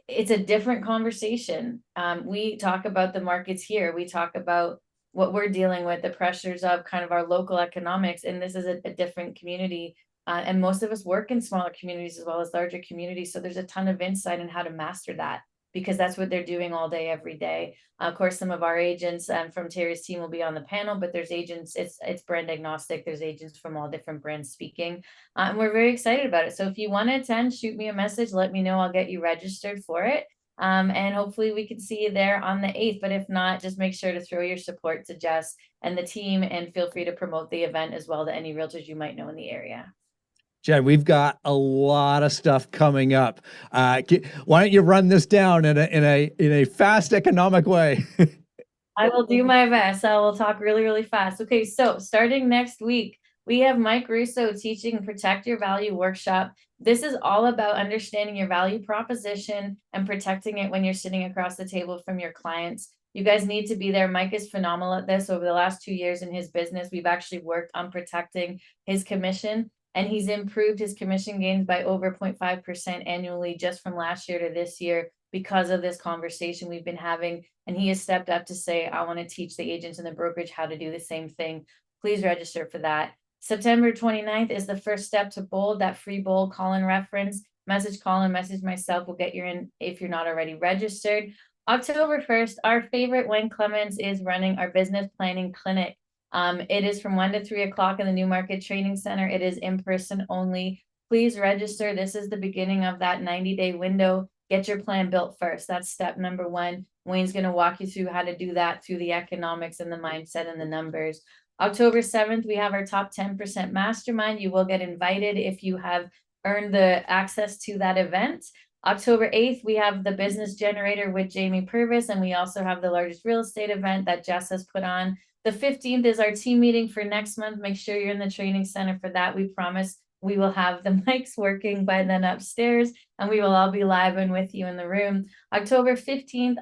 it's a different conversation. We talk about the markets here. We talk about what we're dealing with, the pressures of kind of our local economics, and this is a different community. And most of us work in smaller communities as well as larger communities. So there's a ton of insight on how to master that, because that's what they're doing all day, every day. Of course, some of our agents from Terry's team will be on the panel, but there's agents, it's brand agnostic. There's agents from all different brands speaking. And we're very excited about it. So if you want to attend, shoot me a message, let me know. I'll get you registered for it. And hopefully we can see you there on the 8th. But if not, just make sure to throw your support to Jess and the team, and feel free to promote the event as well to any realtors you might know in the area. Jen, we've got a lot of stuff coming up. Why don't you run this down in a fast, economic way? I will do my best. I will talk really, really fast. Okay, so starting next week, we have Mike Russo teaching Protect Your Value workshop. This is all about understanding your value proposition and protecting it when you're sitting across the table from your clients. You guys need to be there. Mike is phenomenal at this. Over the last 2 years in his business, we've actually worked on protecting his commission, and he's improved his commission gains by over 0.5% annually just from last year to this year because of this conversation we've been having. And he has stepped up to say, I want to teach the agents in the brokerage how to do the same thing. Please register for that. September 29th is the first step to Bold, that free Bold Colin reference. Message Colin, message myself. We'll get you in if you're not already registered. October 1st, our favorite, Wayne Clemens, is running our business planning clinic. It is from 1 to 3 o'clock in the Newmarket Training Center. It is in person only. Please register. This is the beginning of that 90-day window. Get your plan built first. That's step number 1. Wayne's going to walk you through how to do that through the economics and the mindset and the numbers. October 7th, we have our top 10% mastermind. You will get invited if you have earned the access to that event. October 8th, we have the business generator with Jamie Purvis, and we also have the largest real estate event that Jess has put on. The 15th is our team meeting for next month. Make sure you're in the training center for that. We promise we will have the mics working by then upstairs, and we will all be live and with you in the room. October 15th,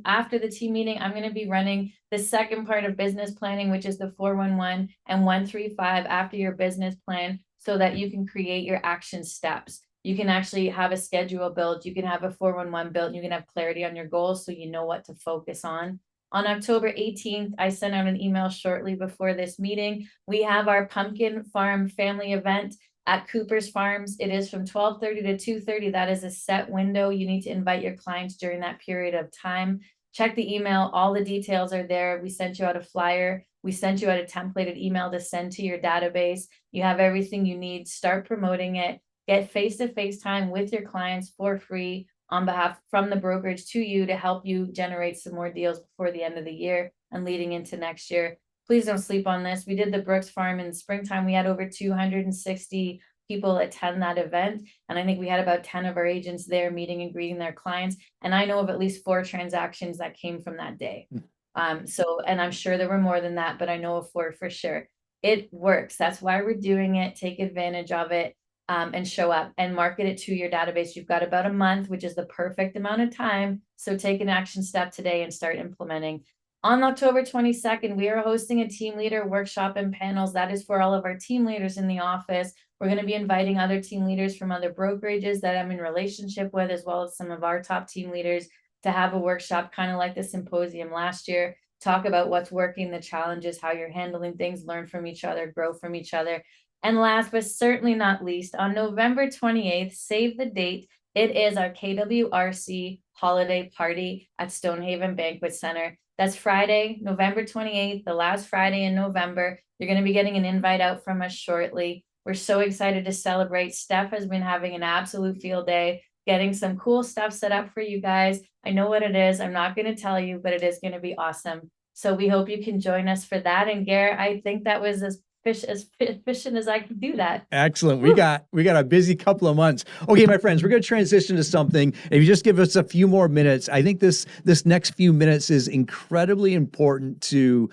after the team meeting, I'm going to be running the second part of business planning, which is the 411 and 135 after your business plan, so that you can create your action steps. You can actually have a schedule built. You can have a 411 built. You can have clarity on your goals so you know what to focus on. On October 18th, I sent out an email shortly before this meeting. We have our Pumpkin Farm family event at Cooper's Farms. It is from 12:30 to 2:30. That is a set window. You need to invite your clients during that period of time. Check the email. All the details are there. We sent you out a flyer. We sent you out a templated email to send to your database. You have everything you need. Start promoting it. Get face-to-face time with your clients for free on behalf from the brokerage to you to help you generate some more deals before the end of the year and leading into next year. Please don't sleep on this. We did the Brooks Farm in springtime. We had over 260 people attend that event. And I think we had about 10 of our agents there meeting and greeting their clients. And I know of at least 4 transactions that came from that day. And I'm sure there were more than that, but I know of 4 for sure. It works. That's why we're doing it. Take advantage of it. And show up and market it to your database. You've got about a month, which is the perfect amount of time. So take an action step today and start implementing. On October 22nd, we are hosting a team leader workshop and panels. That is for all of our team leaders in the office. We're going to be inviting other team leaders from other brokerages that I'm in relationship with, as well as some of our top team leaders, to have a workshop kind of like the symposium last year. talk about what's working, the challenges, how you're handling things, learn from each other, grow from each other. And last but certainly not least, on November 28th, save the date, it is our KWRC holiday party at Stonehaven Banquet Center. That's Friday, November 28th, the last Friday in November. You're going to be getting an invite out from us shortly. We're so excited to celebrate. Steph has been having an absolute field day, getting some cool stuff set up for you guys. I know what it is. I'm not going to tell you, but it is going to be awesome. So we hope you can join us for that. And Garrett, I think that was as efficient as I could do that. Excellent. We got a busy couple of months. Okay, my friends, we're going to transition to something. If you just give us a few more minutes, I think this next few minutes is incredibly important to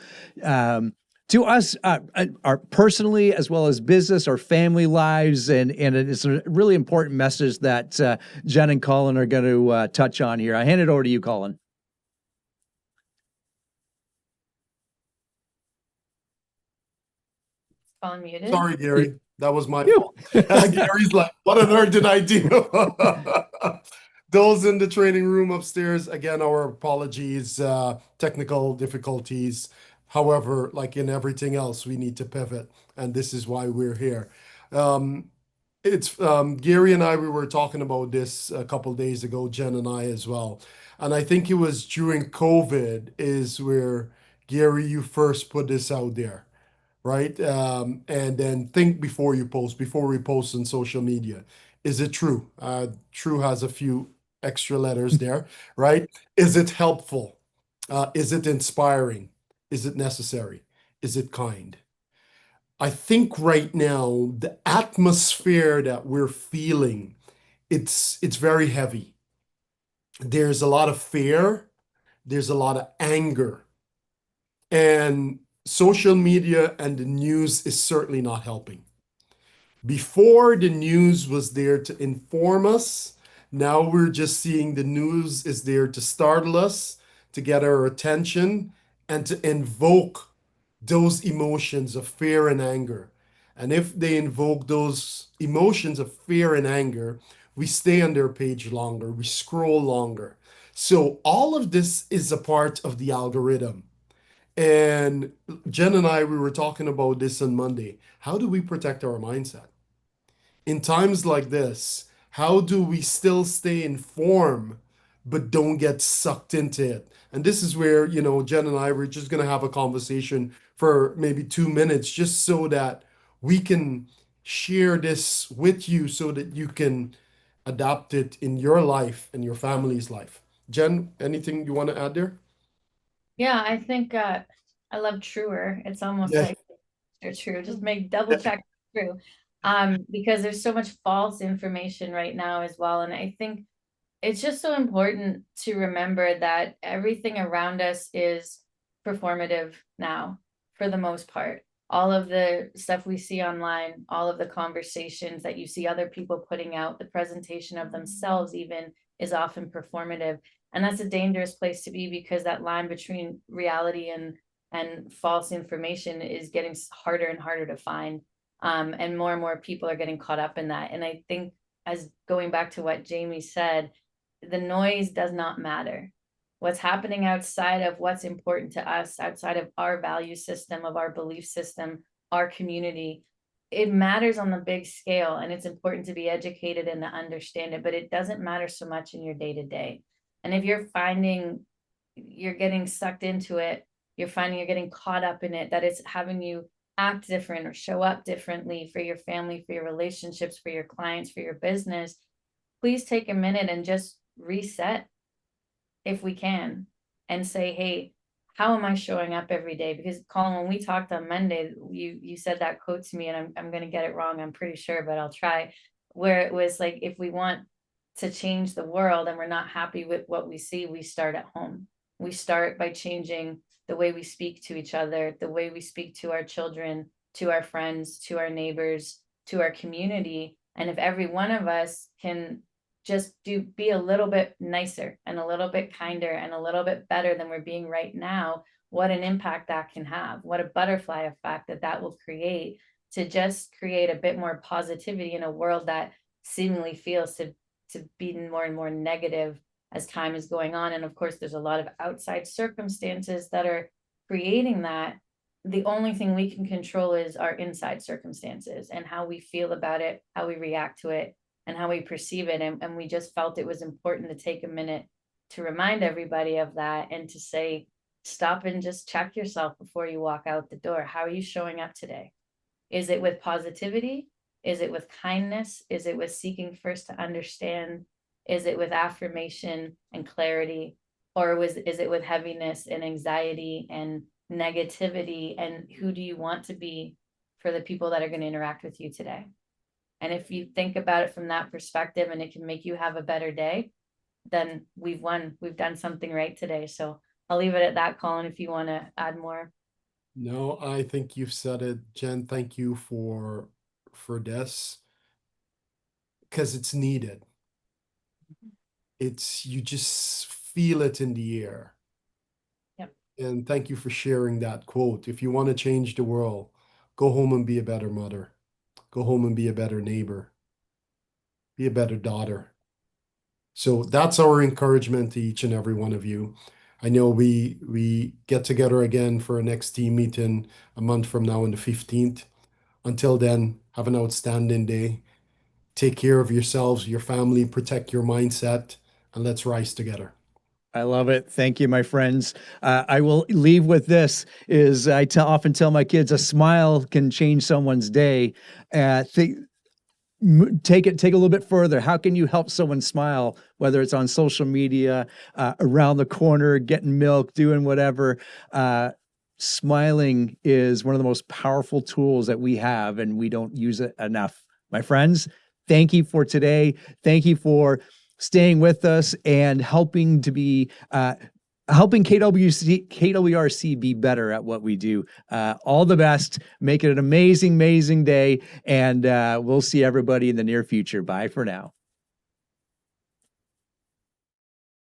us, our personally, as well as business, our family lives, and it's a really important message that Jen and Colin are going to touch on here. I hand it over to you, Colin. Colin muted. Sorry, Gary. That was my fault. Gary's like, what on earth did I do? Those in the training room upstairs, again, our apologies, technical difficulties. However, like in everything else, we need to pivot, and this is why we're here. It's Gary and I, we were talking about this a couple days ago, Jen and I as well. And I think it was during COVID is where, Gary, you first put this out there, right? And then think before you post, before we post on social media. Is it true? True has a few extra letters there, right? Is it helpful? Is it inspiring? Is it necessary? Is it kind? I think right now, the atmosphere that we're feeling, it's very heavy. There's a lot of fear. There's a lot of anger. And social media and the news is certainly not helping. Before, the news was there to inform us. Now we're just seeing the news is there to startle us, to get our attention, and to invoke those emotions of fear and anger. And if they invoke those emotions of fear and anger, we stay on their page longer, we scroll longer. So all of this is a part of the algorithm. And Jen and I, we were talking about this on Monday. How do we protect our mindset? In times like this, how do we still stay informed but don't get sucked into it? And this is where, Jen and I were just going to have a conversation for maybe 2 minutes, just so that we can share this with you so that you can adapt it in your life and your family's life. Jen, anything you want to add there? Yeah, I think I love truer. It's almost Yeah. like they're true. Just make double check true. Because there's so much false information right now as well. And I think it's just so important to remember that everything around us is performative now, for the most part. All of the stuff we see online, all of the conversations that you see other people putting out, the presentation of themselves even is often performative. And that's a dangerous place to be, because that line between reality and false information is getting harder and harder to find. And more people are getting caught up in that. And I think, as going back to what Jamie said, the noise does not matter. What's happening outside of what's important to us, outside of our value system, of our belief system, our community, it matters on the big scale, and it's important to be educated and to understand it, but it doesn't matter so much in your day-to-day. And if you're finding you're getting sucked into it, you're finding you're getting caught up in it, that it's having you act different or show up differently for your family, for your relationships, for your clients, for your business, please take a minute and just reset, if we can, and say, hey, how am I showing up every day? Because Colin, when we talked on Monday, you said that quote to me, and I'm going to get it wrong, I'm pretty sure, but I'll try, where it was like, if we want to change the world and we're not happy with what we see, we start at home. We start by changing the way we speak to each other, the way we speak to our children, to our friends, to our neighbors, to our community. And if every one of us can just be a little bit nicer and a little bit kinder and a little bit better than we're being right now, what an impact that can have, what a butterfly effect that will create, to just create a bit more positivity in a world that seemingly feels to be more and more negative as time is going on. And of course, there's a lot of outside circumstances that are creating that, the only thing we can control is our inside circumstances and how we feel about it, how we react to it, and how we perceive it. And we just felt it was important to take a minute to remind everybody of that and to say, stop and just check yourself before you walk out the door. How are you showing up today? Is it with positivity? Is it with kindness? Is it with seeking first to understand? Is it with affirmation and clarity? Or is it with heaviness and anxiety and negativity? And who do you want to be for the people that are going to interact with you today? And if you think about it from that perspective and it can make you have a better day, then we've won. We've done something right today. So I'll leave it at that, Colin, if you want to add more. No, I think you've said it, Jen. Thank you for this, because it's needed. You just feel it in the air. Yep. And thank you for sharing that quote. If you want to change the world, go home and be a better mother. Go home and be a better neighbor. Be a better daughter. So that's our encouragement to each and every one of you. I know we get together again for our next team meeting a month from now on the 15th. Until then, have an outstanding day. Take care of yourselves, your family, protect your mindset, and let's rise together. I love it. Thank you, my friends. I will leave with this: is I often tell my kids, a smile can change someone's day. Take a little bit further. How can you help someone smile, whether it's on social media, around the corner, getting milk, doing whatever? Smiling is one of the most powerful tools that we have, and we don't use it enough. My friends, thank you for today. Thank you for staying with us and helping KWRC be better at what we do. All the best. Make it an amazing, amazing day. And we'll see everybody in the near future. Bye for now.